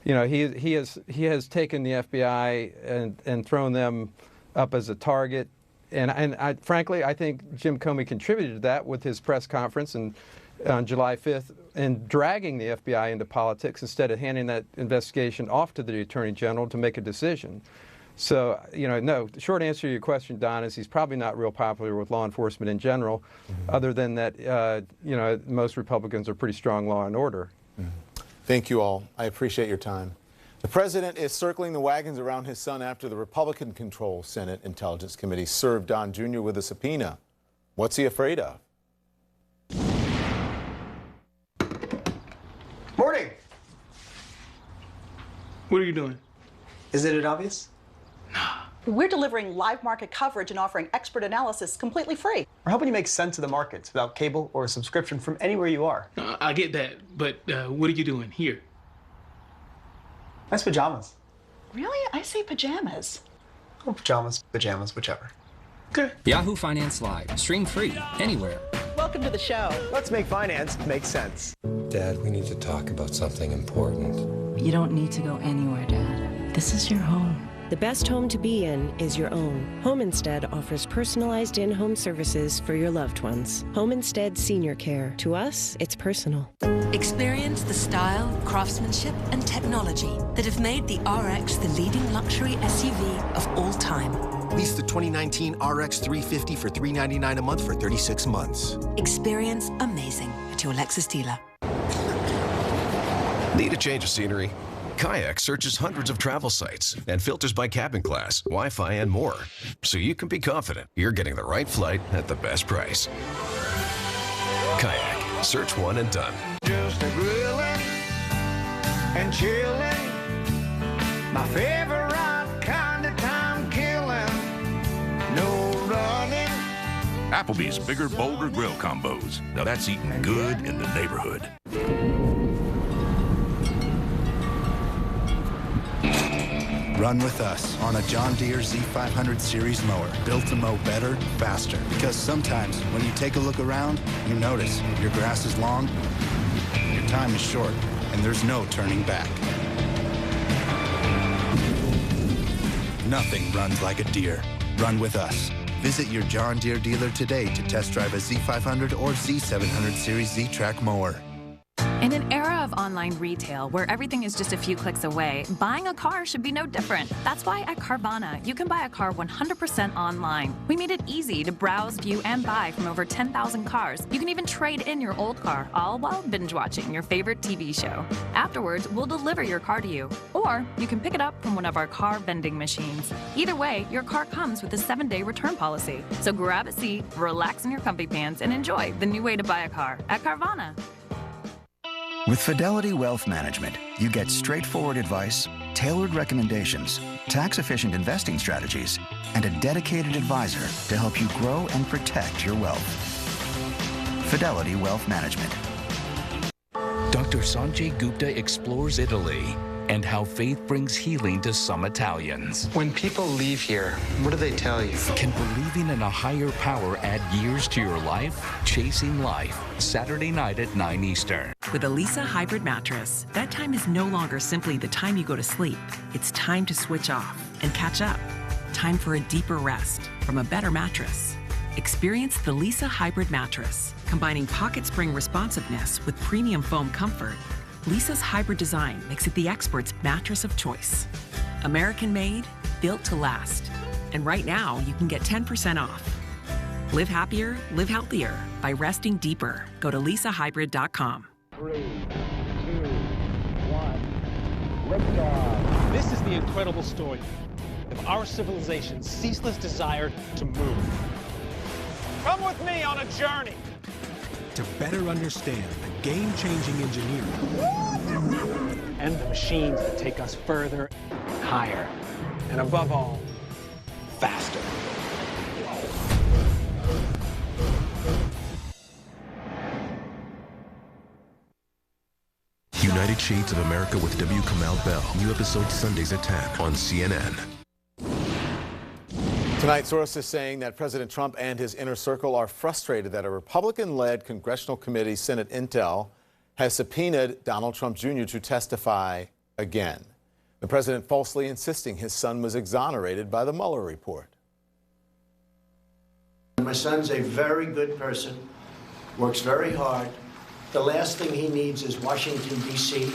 [SPEAKER 24] You know, he has taken the FBI and thrown them up as a target. And frankly, I think Jim Comey contributed to that with his press conference on July 5th and dragging the FBI into politics instead of handing that investigation off to the Attorney General to make a decision. So, you know, no, the short answer to your question, Don, is he's probably not real popular with law enforcement in general, other than that, you know, most Republicans are pretty strong law and order.
[SPEAKER 2] Thank you all. I appreciate your time. The president is circling the wagons around his son after the Republican-controlled Senate Intelligence Committee served Don Jr. with a subpoena. What's he afraid of?
[SPEAKER 5] Morning.
[SPEAKER 16] What are you doing?
[SPEAKER 5] Isn't it obvious?
[SPEAKER 17] We're delivering live market coverage and offering expert analysis completely free.
[SPEAKER 5] We're helping you make sense of the markets without cable or a subscription from anywhere you are.
[SPEAKER 16] I get that, but what are you doing here?
[SPEAKER 5] Nice pajamas.
[SPEAKER 17] Really? I say pajamas.
[SPEAKER 5] Oh, pajamas, whichever.
[SPEAKER 16] Okay.
[SPEAKER 18] Yahoo Finance Live. Stream free, anywhere.
[SPEAKER 17] Welcome to the show.
[SPEAKER 5] Let's make finance make sense.
[SPEAKER 26] Dad, we need to talk about something important.
[SPEAKER 19] You don't need to go anywhere, Dad. This is your home.
[SPEAKER 20] The best home to be in is your own. Home Instead offers personalized in-home services for your loved ones. Home Instead Senior Care. To us, it's personal.
[SPEAKER 21] Experience the style, craftsmanship, and technology that have made the RX the leading luxury SUV of all time.
[SPEAKER 27] Lease the 2019 RX 350 for $399 a month for 36 months.
[SPEAKER 21] Experience amazing at your Lexus dealer.
[SPEAKER 31] Need a change of scenery? Kayak searches hundreds of travel sites and filters by cabin class, Wi-Fi, and more, so you can be confident you're getting the right flight at the best price. Kayak. Search one and done.
[SPEAKER 28] Just a grilling and chilling. My favorite kind of time killing. No running.
[SPEAKER 32] Applebee's Bigger, Bolder Grill Combos. Now that's eating good in the neighborhood.
[SPEAKER 6] Run with us on a John Deere Z500 series mower, built to mow better, faster. Because sometimes when you take a look around, you notice your grass is long, your time is short, and there's no turning back. Nothing runs like a Deere. Run with us. Visit your John Deere dealer today to test drive a Z500 or Z700 series Z-Track mower.
[SPEAKER 8] In an era of online retail where everything is just a few clicks away, buying a car should be no different. That's why at Carvana, you can buy a car 100% online. We made it easy to browse, view, and buy from over 10,000 cars. You can even trade in your old car, all while binge watching your favorite TV show. Afterwards, we'll deliver your car to you. Or you can pick it up from one of our car vending machines. Either way, your car comes with a 7-day return policy. So grab a seat, relax in your comfy pants, and enjoy the new way to buy a car at Carvana.
[SPEAKER 9] With Fidelity Wealth Management, you get straightforward advice, tailored recommendations, tax-efficient investing strategies, and a dedicated advisor to help you grow and protect your wealth. Fidelity Wealth Management.
[SPEAKER 10] Dr. Sanjay Gupta explores Italy and how faith brings healing to some Italians.
[SPEAKER 11] When people leave here, what do they tell you?
[SPEAKER 10] Can believing in a higher power add years to your life? Chasing Life, Saturday night at 9 Eastern.
[SPEAKER 12] With a Leesa hybrid mattress, that time is no longer simply the time you go to sleep. It's time to switch off and catch up. Time for a deeper rest from a better mattress. Experience the Leesa hybrid mattress, combining pocket spring responsiveness with premium foam comfort. Leesa's hybrid design makes it the expert's mattress of choice. American made, built to last. And right now, you can get 10% off. Live happier, live healthier by resting deeper. Go to LeesaHybrid.com.
[SPEAKER 13] 3, 2, 1, liftoff.
[SPEAKER 14] This is the incredible story of our civilization's ceaseless desire to move. Come with me on a journey.
[SPEAKER 15] To better understand the game-changing engineering
[SPEAKER 14] and the machines that take us further, higher, and above all, faster.
[SPEAKER 31] United Shades of America with W. Kamau Bell. New episode Sundays at 10 on CNN.
[SPEAKER 2] Tonight, sources saying that President Trump and his inner circle are frustrated that a Republican-led congressional committee, Senate Intel, has subpoenaed Donald Trump Jr. to testify again. The president falsely insisting his son was exonerated by the Mueller report.
[SPEAKER 25] My son's a very good person, works very hard. The last thing he needs is Washington, D.C.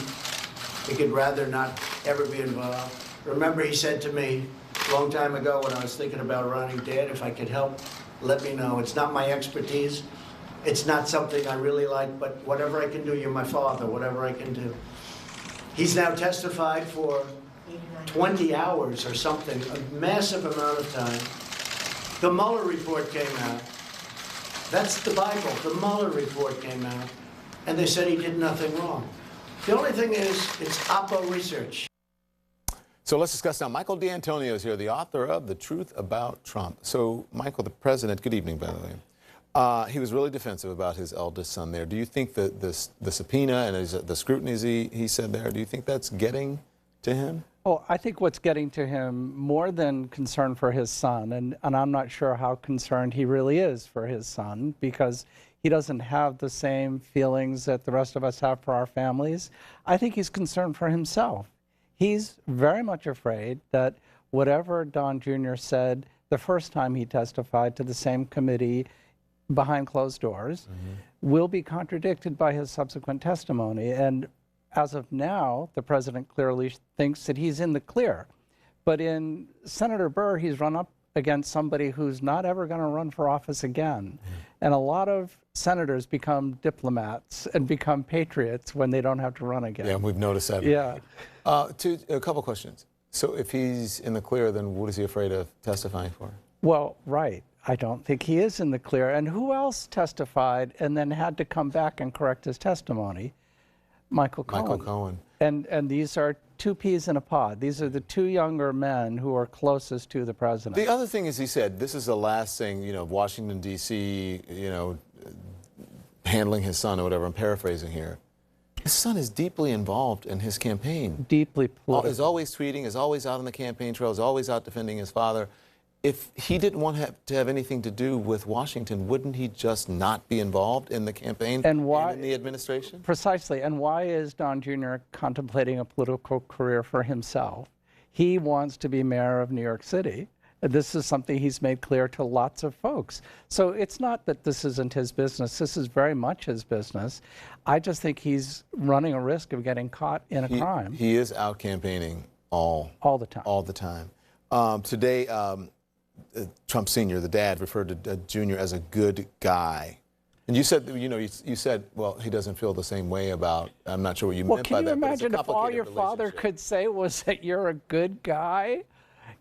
[SPEAKER 25] He could rather not ever be involved. Remember, he said to me a long time ago when I was thinking about running, Dad, if I could help, let me know. It's not my expertise. It's not something I really like, but whatever I can do, you're my father, whatever I can do. He's now testified for 20 hours or something, a massive amount of time. The Mueller report came out. That's the Bible. The Mueller report came out, and they said he did nothing wrong. The only thing is, it's Oppo research.
[SPEAKER 2] So let's discuss now. Michael D'Antonio is here, the author of The Truth About Trump. So, Michael, the president, good evening, by the way. He was really defensive about his eldest son there. Do you think that the subpoena and the scrutiny he said there, do you think that's getting to him?
[SPEAKER 3] Oh, I think what's getting to him more than concern for his son, and I'm not sure how concerned he really is for his son, because he doesn't have the same feelings that the rest of us have for our families. I think he's concerned for himself. He's very much afraid that whatever Don Jr. said the first time he testified to the same committee behind closed doors will be contradicted by his subsequent testimony. And as of now, the president clearly thinks that he's in the clear. But in Senator Burr, he's run up against somebody who's not ever going to run for office again. And a lot of senators become diplomats and become patriots when they don't have to run again.
[SPEAKER 2] Yeah, we've noticed that.
[SPEAKER 3] Yeah.
[SPEAKER 2] A couple questions. So if he's in the clear, then what is he afraid of testifying for?
[SPEAKER 3] Well, right. I don't think he is in the clear. And who else testified and then had to come back and correct his testimony? Michael Cohen.
[SPEAKER 2] Michael Cohen.
[SPEAKER 3] And these are two peas in a pod. These are the two younger men who are closest to the president.
[SPEAKER 2] The other thing is, he said, this is the last thing, Washington, D.C., handling his son or whatever. I'm paraphrasing here. His son is deeply involved in his campaign.
[SPEAKER 3] Deeply political.
[SPEAKER 2] Is always tweeting, is always out on the campaign trail, is always out defending his father. If he didn't want to have anything to do with Washington, wouldn't he just not be involved in the campaign and in the administration?
[SPEAKER 1] Precisely. And why is Don Jr. contemplating a political career for himself? He wants to be mayor of New York City. This is something he's made clear to lots of folks. So it's not that this isn't his business. This is very much his business. I just think he's running a risk of getting caught in a crime.
[SPEAKER 2] He is out campaigning all
[SPEAKER 1] the time.
[SPEAKER 2] All the time. Today, Trump Sr., the dad, referred to Jr. as a good guy. And you said, you said, well, he doesn't feel the same way about, I'm not sure what you meant by that.
[SPEAKER 1] Well, can you imagine if all your father could say was that you're a good guy?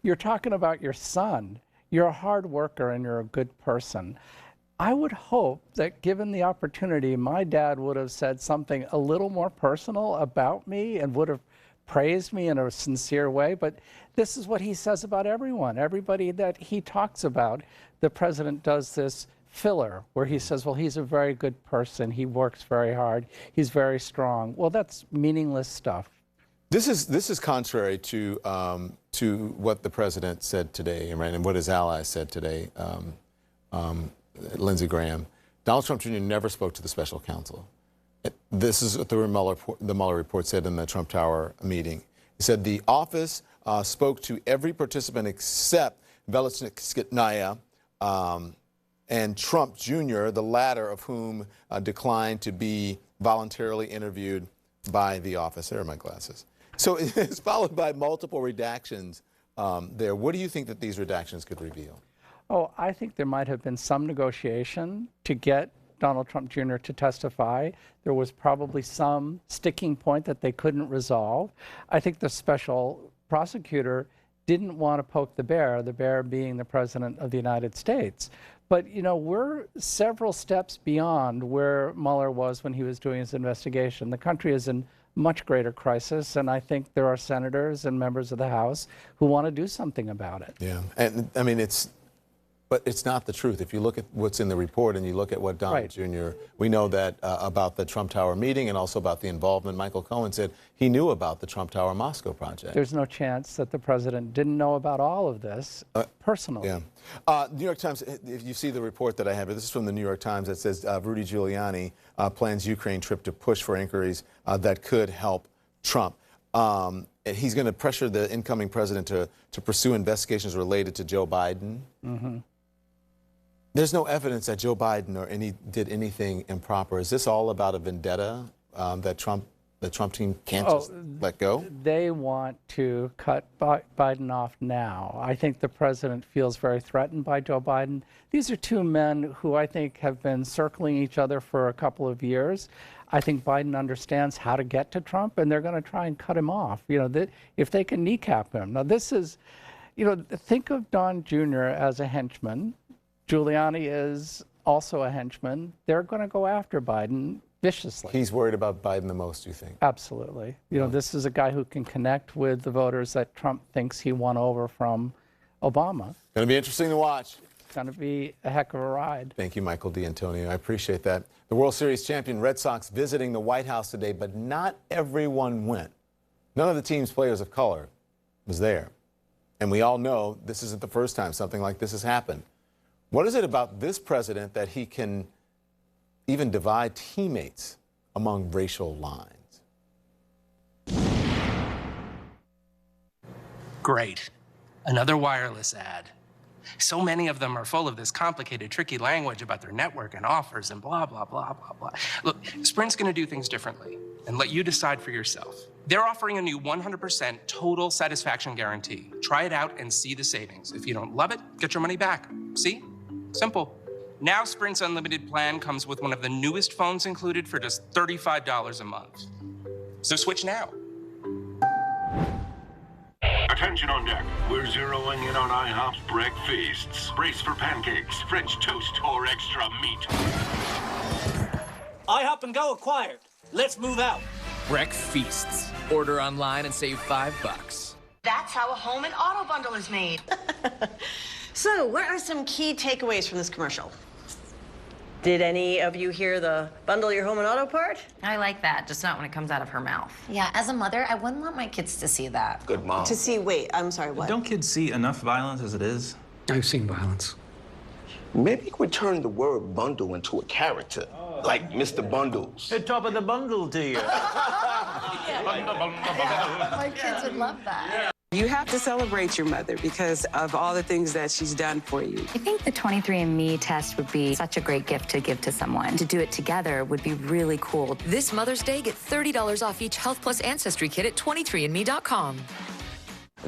[SPEAKER 1] You're talking about your son. You're a hard worker and you're a good person. I would hope that given the opportunity, my dad would have said something a little more personal about me and would have praised me in a sincere way. But this is what he says about everyone. Everybody that he talks about, the president does this filler where he says, well, he's a very good person. He works very hard. He's very strong. Well, that's meaningless stuff.
[SPEAKER 2] This is contrary to what the president said today, right, and what his allies said today. Lindsey Graham, Donald Trump Jr. never spoke to the special counsel. This is what the Mueller report said in the Trump Tower meeting. He said the office spoke to every participant except Veselnitskaya and Trump Jr., the latter of whom declined to be voluntarily interviewed by the office. There are my glasses. So it's followed by multiple redactions there. What do you think that these redactions could reveal?
[SPEAKER 1] Oh, I think there might have been some negotiation to get Donald Trump Jr. to testify. There was probably some sticking point that they couldn't resolve. I think the special prosecutor didn't want to poke the bear being the President of the United States. But, we're several steps beyond where Mueller was when he was doing his investigation. The country is in much greater crisis, and I think there are senators and members of the House who want to do something about it.
[SPEAKER 2] Yeah, and I mean, but it's not the truth. If you look at what's in the report and you look at what Donald Jr., we know that about the Trump Tower meeting and also about the involvement. Michael Cohen said he knew about the Trump Tower Moscow project.
[SPEAKER 1] There's no chance that the president didn't know about all of this personally.
[SPEAKER 2] Yeah. New York Times, if you see the report that I have, this is from the New York Times that says Rudy Giuliani plans Ukraine trip to push for inquiries that could help Trump. And he's going to pressure the incoming president to pursue investigations related to Joe Biden. Mm-hmm. There's no evidence that Joe Biden did anything improper. Is this all about a vendetta that the Trump team can't just let go?
[SPEAKER 1] They want to cut Biden off now. I think the president feels very threatened by Joe Biden. These are two men who I think have been circling each other for a couple of years. I think Biden understands how to get to Trump, and they're going to try and cut him off. If they can kneecap him. Now, this is, think of Don Jr. as a henchman. Giuliani is also a henchman. They're going to go after Biden viciously.
[SPEAKER 2] He's worried about Biden the most, you think?
[SPEAKER 1] Absolutely. This is a guy who can connect with the voters that Trump thinks he won over from Obama.
[SPEAKER 2] Going to be interesting to watch.
[SPEAKER 1] It's going to be a heck of a ride.
[SPEAKER 2] Thank you, Michael D'Antonio. I appreciate that. The World Series champion Red Sox visiting the White House today, but not everyone went. None of the team's players of color was there. And we all know this isn't the first time something like this has happened. What is it about this president that he can even divide teammates among racial lines?
[SPEAKER 4] Great. Another wireless ad. So many of them are full of this complicated, tricky language about their network and offers and blah, blah, blah, blah, blah. Look, Sprint's going to do things differently and let you decide for yourself. They're offering a new 100% total satisfaction guarantee. Try it out and see the savings. If you don't love it, get your money back. See? Simple. Now Sprint's unlimited plan comes with one of the newest phones included for just $35 a month. So switch now.
[SPEAKER 32] Attention on deck. We're zeroing in on IHOP's breakfasts. Brace for pancakes, French toast, or extra meat.
[SPEAKER 5] IHOP and Go acquired. Let's move out.
[SPEAKER 10] Breakfeasts. Order online and save $5.
[SPEAKER 7] That's how a home and auto bundle is made.
[SPEAKER 16] So, what are some key takeaways from this commercial? Did any of you hear the bundle your home and auto part?
[SPEAKER 17] I like that, just not when it comes out of her mouth.
[SPEAKER 18] Yeah, as a mother, I wouldn't want my kids to see that.
[SPEAKER 19] Good mom.
[SPEAKER 16] To see, wait, I'm sorry, what?
[SPEAKER 19] Don't kids see enough violence as it is?
[SPEAKER 20] I've seen violence.
[SPEAKER 19] Maybe you could turn the word bundle into a character, like Mr. Bundles.
[SPEAKER 5] The top of the bundle to you.
[SPEAKER 18] My kids would love that.
[SPEAKER 22] You have to celebrate your mother because of all the things that she's done for you.
[SPEAKER 23] I think the 23andMe test would be such a great gift to give to someone. To do it together would be really cool.
[SPEAKER 24] This Mother's Day, get $30 off each Health Plus Ancestry Kit at 23andMe.com.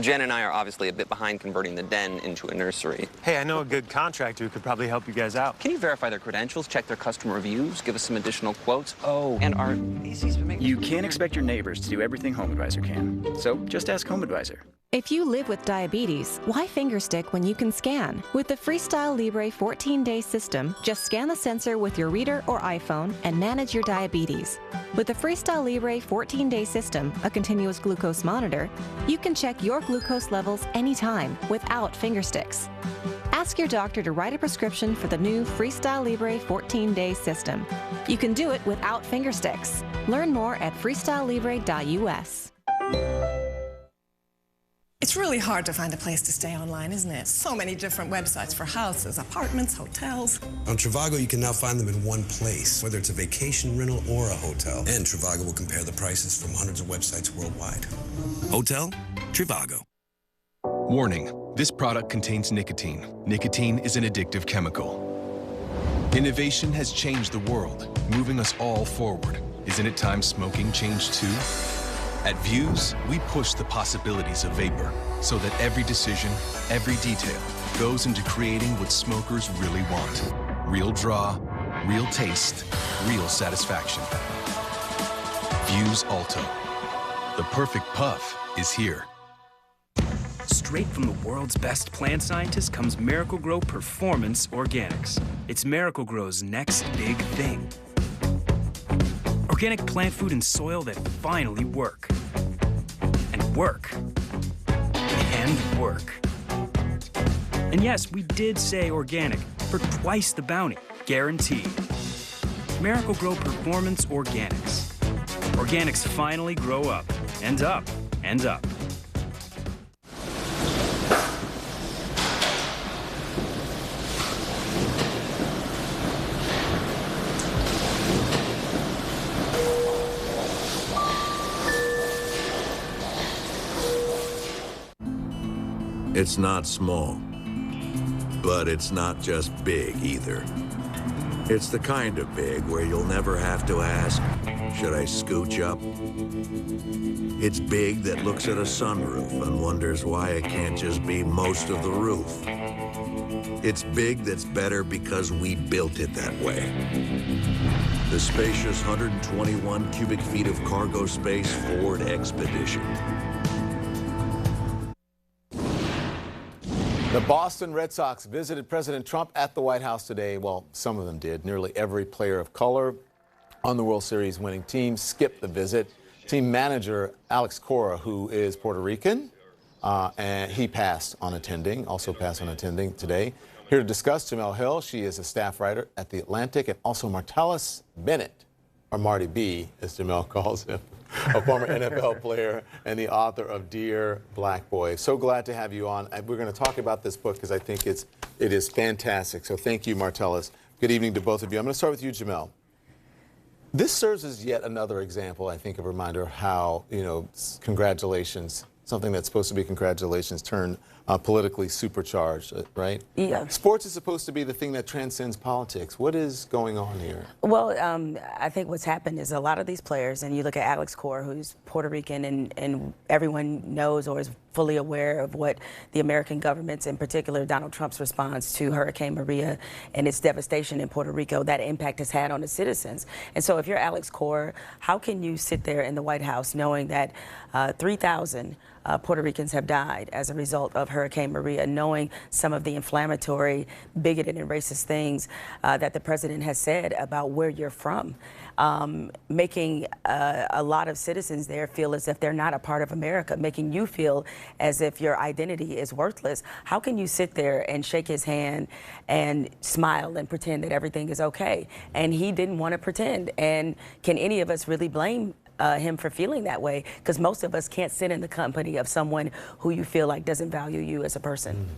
[SPEAKER 26] Jen and I are obviously a bit behind converting the den into a nursery.
[SPEAKER 14] Hey, I know a good contractor who could probably help you guys out.
[SPEAKER 26] Can you verify their credentials, check their customer reviews, give us some additional quotes? Oh, and our AC's been making...
[SPEAKER 27] You can't expect your neighbors to do everything HomeAdvisor can. So just ask HomeAdvisor.
[SPEAKER 29] If you live with diabetes, why fingerstick when you can scan? With the Freestyle Libre 14-day system, just scan the sensor with your reader or iPhone and manage your diabetes. With the Freestyle Libre 14-day system, a continuous glucose monitor, you can check your glucose levels anytime without fingersticks. Ask your doctor to write a prescription for the new Freestyle Libre 14-day system. You can do it without fingersticks. Learn more at freestylelibre.us.
[SPEAKER 30] It's really hard to find a place to stay online, isn't it? So many different websites for houses, apartments, hotels.
[SPEAKER 15] On Trivago, you can now find them in one place, whether it's a vacation rental or a hotel. And Trivago will compare the prices from hundreds of websites worldwide. Hotel? Trivago.
[SPEAKER 33] Warning, this product contains nicotine. Nicotine is an addictive chemical. Innovation has changed the world, moving us all forward. Isn't it time smoking changed too? At Views, we push the possibilities of vapor so that every decision, every detail goes into creating what smokers really want. Real draw, real taste, real satisfaction. Views Alto. The perfect puff is here.
[SPEAKER 34] Straight from the world's best plant scientists comes Miracle-Gro Performance Organics. It's Miracle-Gro's next big thing. Organic plant food and soil that finally work. And work. And work. And yes, we did say organic for twice the bounty, guaranteed. Miracle-Gro Performance Organics. Organics finally grow up, and up, and up.
[SPEAKER 35] It's not small, but it's not just big either. It's the kind of big where you'll never have to ask, should I scooch up? It's big that looks at a sunroof and wonders why it can't just be most of the roof. It's big that's better because we built it that way. The spacious 121 cubic feet of cargo space Ford Expedition.
[SPEAKER 2] The Boston Red Sox visited President Trump at the White House today. Well, some of them did. Nearly every player of color on the World Series winning team skipped the visit. Team manager Alex Cora, who is Puerto Rican, and he passed on attending, also passed on attending today. Here to discuss, Jemele Hill. She is a staff writer at The Atlantic, and also Martellus Bennett, or Marty B, as Jemele calls him, a former NFL player and the author of Dear Black Boy. So glad to have you on. We're going to talk about this book because I think it is fantastic. So thank you, Martellus. Good evening to both of you. I'm going to start with you, Jemele. This serves as yet another example, I think, a reminder of how, congratulations, something that's supposed to be congratulations, turned politically supercharged, right?
[SPEAKER 36] Yeah.
[SPEAKER 2] Sports is supposed to be the thing that transcends politics. What is going on here?
[SPEAKER 36] Well, I think what's happened is a lot of these players, and you look at Alex Cora, who's Puerto Rican, and everyone knows or is fully aware of what the American government's, in particular Donald Trump's response to Hurricane Maria and its devastation in Puerto Rico, that impact has had on the citizens. And so if you're Alex Cora, how can you sit there in the White House knowing that 3,000 Puerto Ricans have died as a result of Hurricane Maria, knowing some of the inflammatory, bigoted, and racist things that the president has said about where you're from, making a lot of citizens there feel as if they're not a part of America, making you feel as if your identity is worthless. How can you sit there and shake his hand and smile and pretend that everything is okay? And he didn't want to pretend. And can any of us really blame him for feeling that way? Because most of us can't sit in the company of someone who you feel like doesn't value you as a person.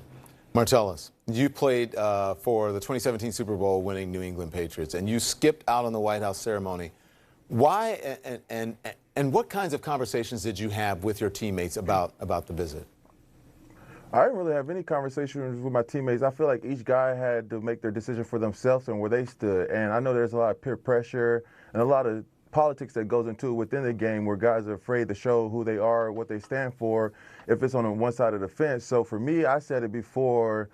[SPEAKER 2] Martellus, you played for the 2017 Super Bowl winning New England Patriots, and you skipped out on the White House ceremony. Why and what kinds of conversations did you have with your teammates about the visit?
[SPEAKER 1] I didn't really have any conversations with my teammates. I feel like each guy had to make their decision for themselves and where they stood. And I know there's a lot of peer pressure and a lot of politics that goes into it within the game where guys are afraid to show who they are, what they stand for, if it's on one side of the fence. So for me, I said it before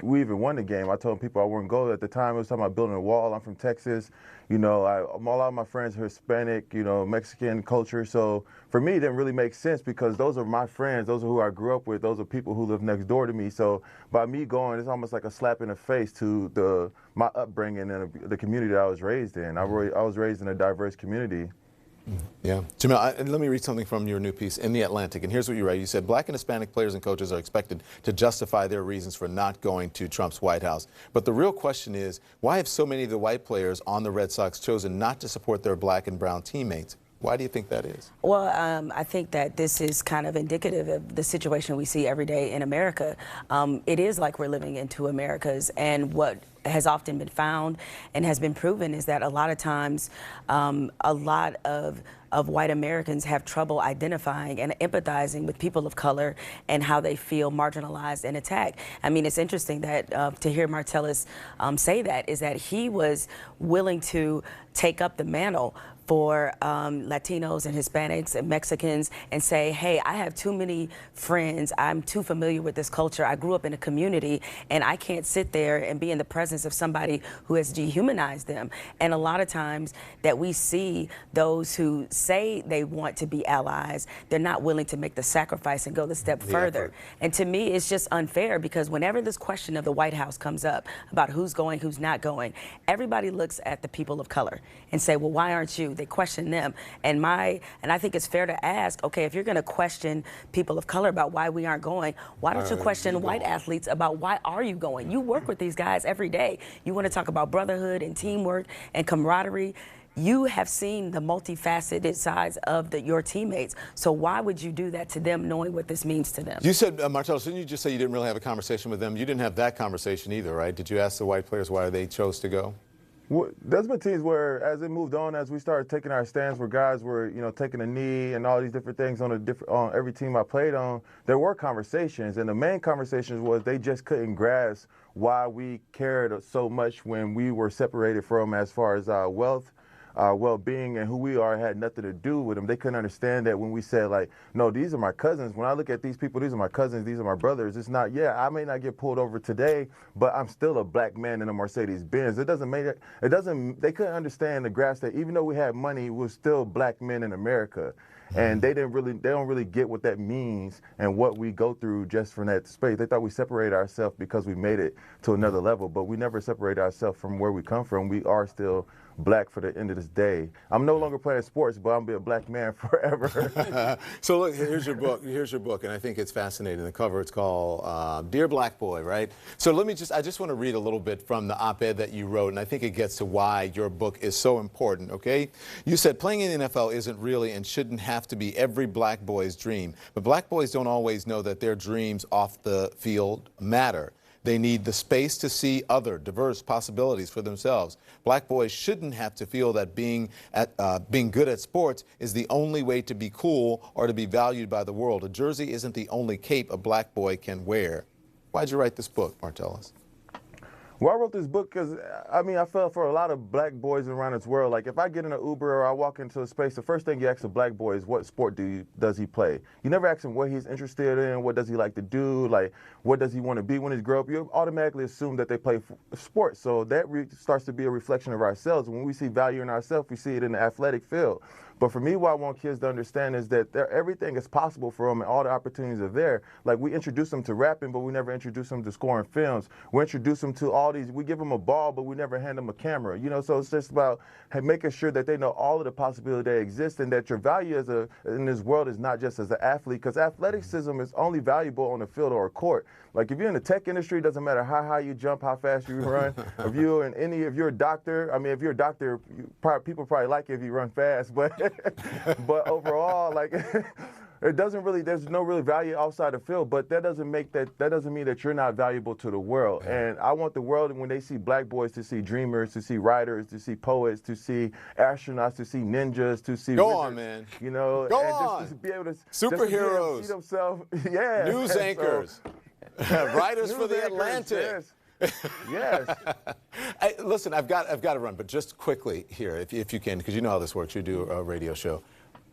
[SPEAKER 1] we even won the game. I told people I wouldn't go. At the time, it was talking about building a wall. I'm from Texas. You know, a lot of my friends are Hispanic, you know, Mexican culture. So for me, it didn't really make sense because those are my friends. Those are who I grew up with. Those are people who live next door to me. So by me going, it's almost like a slap in the face to my upbringing and the community that I was raised in. I was raised in a diverse community.
[SPEAKER 2] Yeah. Jamel, let me read something from your new piece in The Atlantic. And here's what you write. You said, Black and Hispanic players and coaches are expected to justify their reasons for not going to Trump's White House. But the real question is, why have so many of the white players on the Red Sox chosen not to support their black and brown teammates? Why do you think that is?
[SPEAKER 36] Well, I think that this is kind of indicative of the situation we see every day in America. It is like we're living in two Americas, and what has often been found and has been proven is that a lot of times a lot of white Americans have trouble identifying and empathizing with people of color and how they feel marginalized and attacked. I mean, it's interesting that to hear Martellus say that is that he was willing to take up the mantle for Latinos and Hispanics and Mexicans and say, hey, I have too many friends. I'm too familiar with this culture. I grew up in a community and I can't sit there and be in the presence of somebody who has dehumanized them. And a lot of times that we see those who say they want to be allies, they're not willing to make the sacrifice and go the step further. And to me, it's just unfair because whenever this question of the White House comes up about who's going, who's not going, everybody looks at the people of color and say, well, why aren't you? They question them. And I think it's fair to ask, okay, if you're going to question people of color about why we aren't going, why don't you question white athletes about why are you going? You work with these guys every day. You want to talk about brotherhood and teamwork and camaraderie. You have seen the multifaceted sides of your teammates. So why would you do that to them knowing what this means to them?
[SPEAKER 2] You said, Martellus, didn't you just say you didn't really have a conversation with them? You didn't have that conversation either, right? Did you ask the white players why they chose to go?
[SPEAKER 1] Well, there's been teams where, as it moved on, as we started taking our stands, where guys were, you know, taking a knee and all these different things on every team I played on, there were conversations, and the main conversations was they just couldn't grasp why we cared so much when we were separated from, as far as wealth, well-being, and who we are had nothing to do with them. They couldn't understand that when we said, like, no, these are my cousins. When I look at these people, these are my cousins, these are my brothers. It's not, yeah, I may not get pulled over today, but I'm still a black man in a Mercedes-Benz. It doesn't make it, they couldn't understand the grasp that even though we had money, we're still black men in America. And they don't really get what that means and what we go through just from that space. They thought we separated ourselves because we made it to another level, but we never separated ourselves from where we come from. We are still black for the end of this day. I'm no longer playing sports, but I'm gonna be a black man forever.
[SPEAKER 2] So look, here's your book. Here's your book, and I think it's fascinating. The cover, it's called Dear Black Boy, right? So I just want to read a little bit from the op-ed that you wrote, and I think it gets to why your book is so important, okay? You said, playing in the NFL isn't really and shouldn't have to be every black boy's dream, but black boys don't always know that their dreams off the field matter. They need the space to see other diverse possibilities for themselves. Black boys shouldn't have to feel that being good at sports is the only way to be cool or to be valued by the world. A jersey isn't the only cape a black boy can wear. Why'd you write this book, Martellus?
[SPEAKER 1] Well, I wrote this book because, I mean, I felt for a lot of black boys around this world, like if I get in an Uber or I walk into a space, the first thing you ask a black boy is what sport does he play? You never ask him what he's interested in, what does he like to do, like what does he want to be when he grows up. You automatically assume that they play sports. So that starts to be a reflection of ourselves. When we see value in ourselves, we see it in the athletic field. But for me, what I want kids to understand is that everything is possible for them and all the opportunities are there. Like, we introduce them to rapping, but we never introduce them to scoring films. We introduce them to all these, we give them a ball, but we never hand them a camera. You know, so it's just about making sure that they know all of the possibilities that exist and that your value in this world is not just as an athlete, because athleticism is only valuable on the field or a court. Like, if you're in the tech industry, it doesn't matter how high you jump, how fast you run. If you're a doctor, I mean, if you're a doctor, people probably like it if you run fast, but overall, like, it doesn't really, there's no really value outside the field, but that doesn't mean that you're not valuable to the world. And I want the world, when they see black boys, to see dreamers, to see writers, to see poets, to see astronauts, to see ninjas, to see
[SPEAKER 2] Go
[SPEAKER 1] wizards,
[SPEAKER 2] on, man.
[SPEAKER 1] You know,
[SPEAKER 2] Go
[SPEAKER 1] and
[SPEAKER 2] on.
[SPEAKER 1] Just to be able to
[SPEAKER 2] Superheroes.
[SPEAKER 1] see themselves, yeah.
[SPEAKER 2] News anchors. Writers for the
[SPEAKER 1] anchors,
[SPEAKER 2] Atlantic.
[SPEAKER 1] Yes.
[SPEAKER 2] Listen, I've got to run, but just quickly here, if you can, because you know how this works. You do a radio show.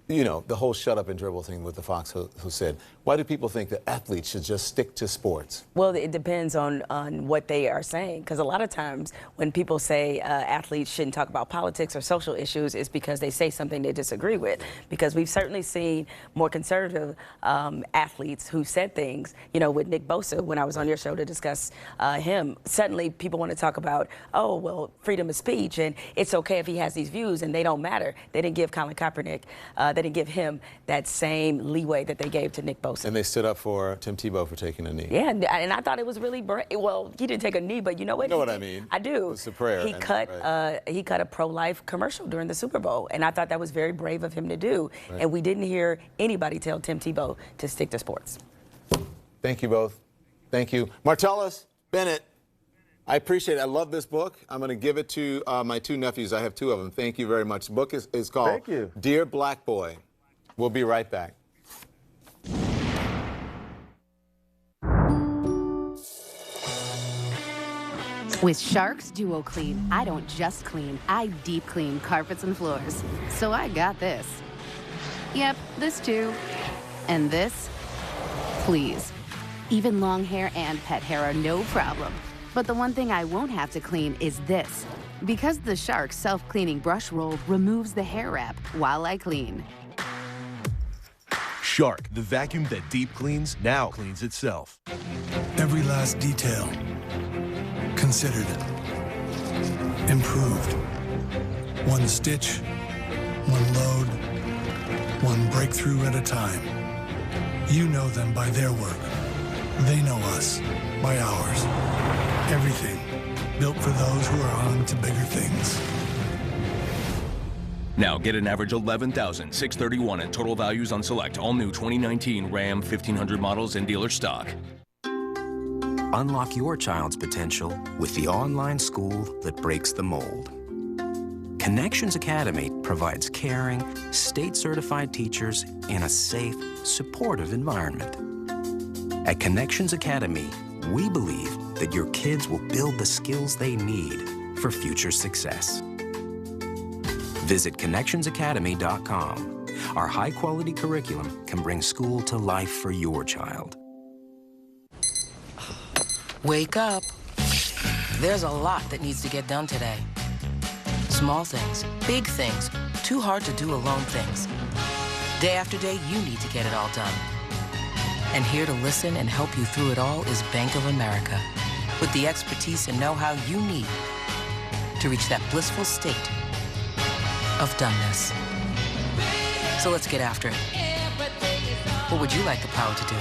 [SPEAKER 2] You know, the whole shut up and dribble thing with the Fox who said, why do people think that athletes should just stick to sports?
[SPEAKER 36] Well, it depends on what they are saying, because a lot of times when people say athletes shouldn't talk about politics or social issues, it's because they say something they disagree with. Because we've certainly seen more conservative athletes who said things, you know, with Nick Bosa, when I was on your show to discuss him. Suddenly people want to talk about, oh, well, freedom of speech, and it's okay if he has these views, and they don't matter. They didn't give Colin Kaepernick, they didn't give him that same leeway that they gave to Nick Bosa.
[SPEAKER 2] And they stood up for Tim Tebow for taking a knee.
[SPEAKER 36] Yeah, and I thought it was really brave. Well, he didn't take a knee, but you know what?
[SPEAKER 2] You know what I mean.
[SPEAKER 36] I do.
[SPEAKER 2] It's a prayer.
[SPEAKER 36] He cut a pro-life commercial during the Super Bowl, and I thought that was very brave of him to do.
[SPEAKER 2] Right.
[SPEAKER 36] And we didn't hear anybody tell Tim Tebow to stick to sports.
[SPEAKER 2] Thank you both. Thank you. Martellus, Bennett, I appreciate it. I love this book. I'm going to give it to my two nephews. I have two of them. Thank you very much. The book is called
[SPEAKER 1] Thank you.
[SPEAKER 2] Dear Black Boy. We'll be right back.
[SPEAKER 3] With Shark's Duo Clean, I don't just clean, I deep clean carpets and floors. So I got this. Yep, this too. And this? Please. Even long hair and pet hair are no problem. But the one thing I won't have to clean is this. Because the Shark self-cleaning brush roll removes the hair wrap while I clean.
[SPEAKER 4] Shark, the vacuum that deep cleans, now cleans itself.
[SPEAKER 6] Every last detail. Considered. Improved. One stitch, one load, one breakthrough at a time. You know them by their work. They know us by ours. Everything built for those who are on to bigger things.
[SPEAKER 4] Now get an average $11,631 in total values on select all-new 2019 Ram 1500 models in dealer stock.
[SPEAKER 7] Unlock your child's potential with the online school that breaks the mold. Connections Academy provides caring, state-certified teachers in a safe, supportive environment. At Connections Academy, we believe that your kids will build the skills they need for future success. Visit ConnectionsAcademy.com. Our high-quality curriculum can bring school to life for your child.
[SPEAKER 8] Wake up. There's a lot that needs to get done today. Small things, big things, too hard to do alone things. Day after day, you need to get it all done. And here to listen and help you through it all is Bank of America, with the expertise and know-how you need to reach that blissful state of doneness. So let's get after it. What would you like the power to do?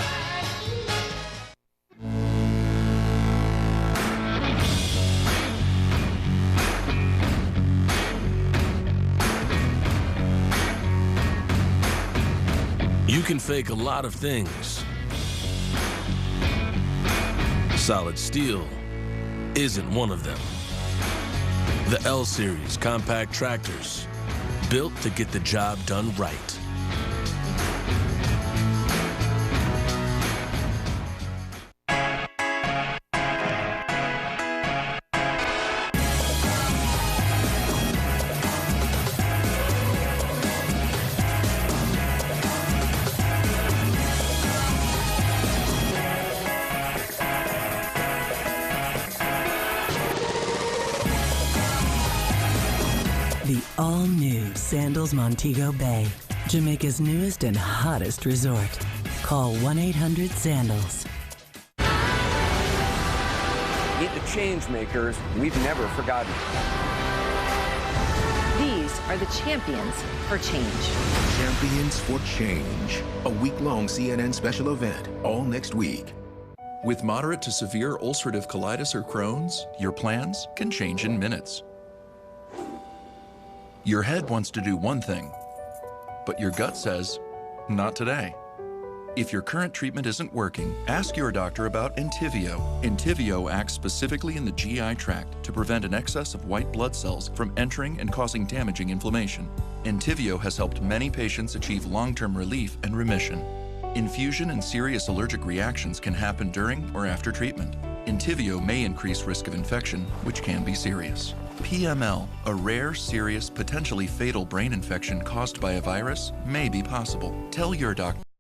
[SPEAKER 9] You can fake a lot of things. Solid steel isn't one of them. The L-Series compact tractors, built to get the job done right.
[SPEAKER 5] The all-new Sandals Montego Bay, Jamaica's newest and hottest resort. Call 1-800-SANDALS.
[SPEAKER 10] Meet the change makers we've never forgotten.
[SPEAKER 11] These are the champions for change.
[SPEAKER 12] Champions for Change, a week-long CNN special event, all next week.
[SPEAKER 13] With moderate to severe ulcerative colitis or Crohn's, your plans can change in minutes. Your head wants to do one thing, but your gut says, not today. If your current treatment isn't working, ask your doctor about Entyvio. Entyvio acts specifically in the GI tract to prevent an excess of white blood cells from entering and causing damaging inflammation. Entyvio has helped many patients achieve long-term relief and remission. Infusion and serious allergic reactions can happen during or after treatment. Entyvio may increase risk of infection, which can be serious. PML, a rare, serious, potentially fatal brain infection caused by a virus, may be possible. Tell your doctor.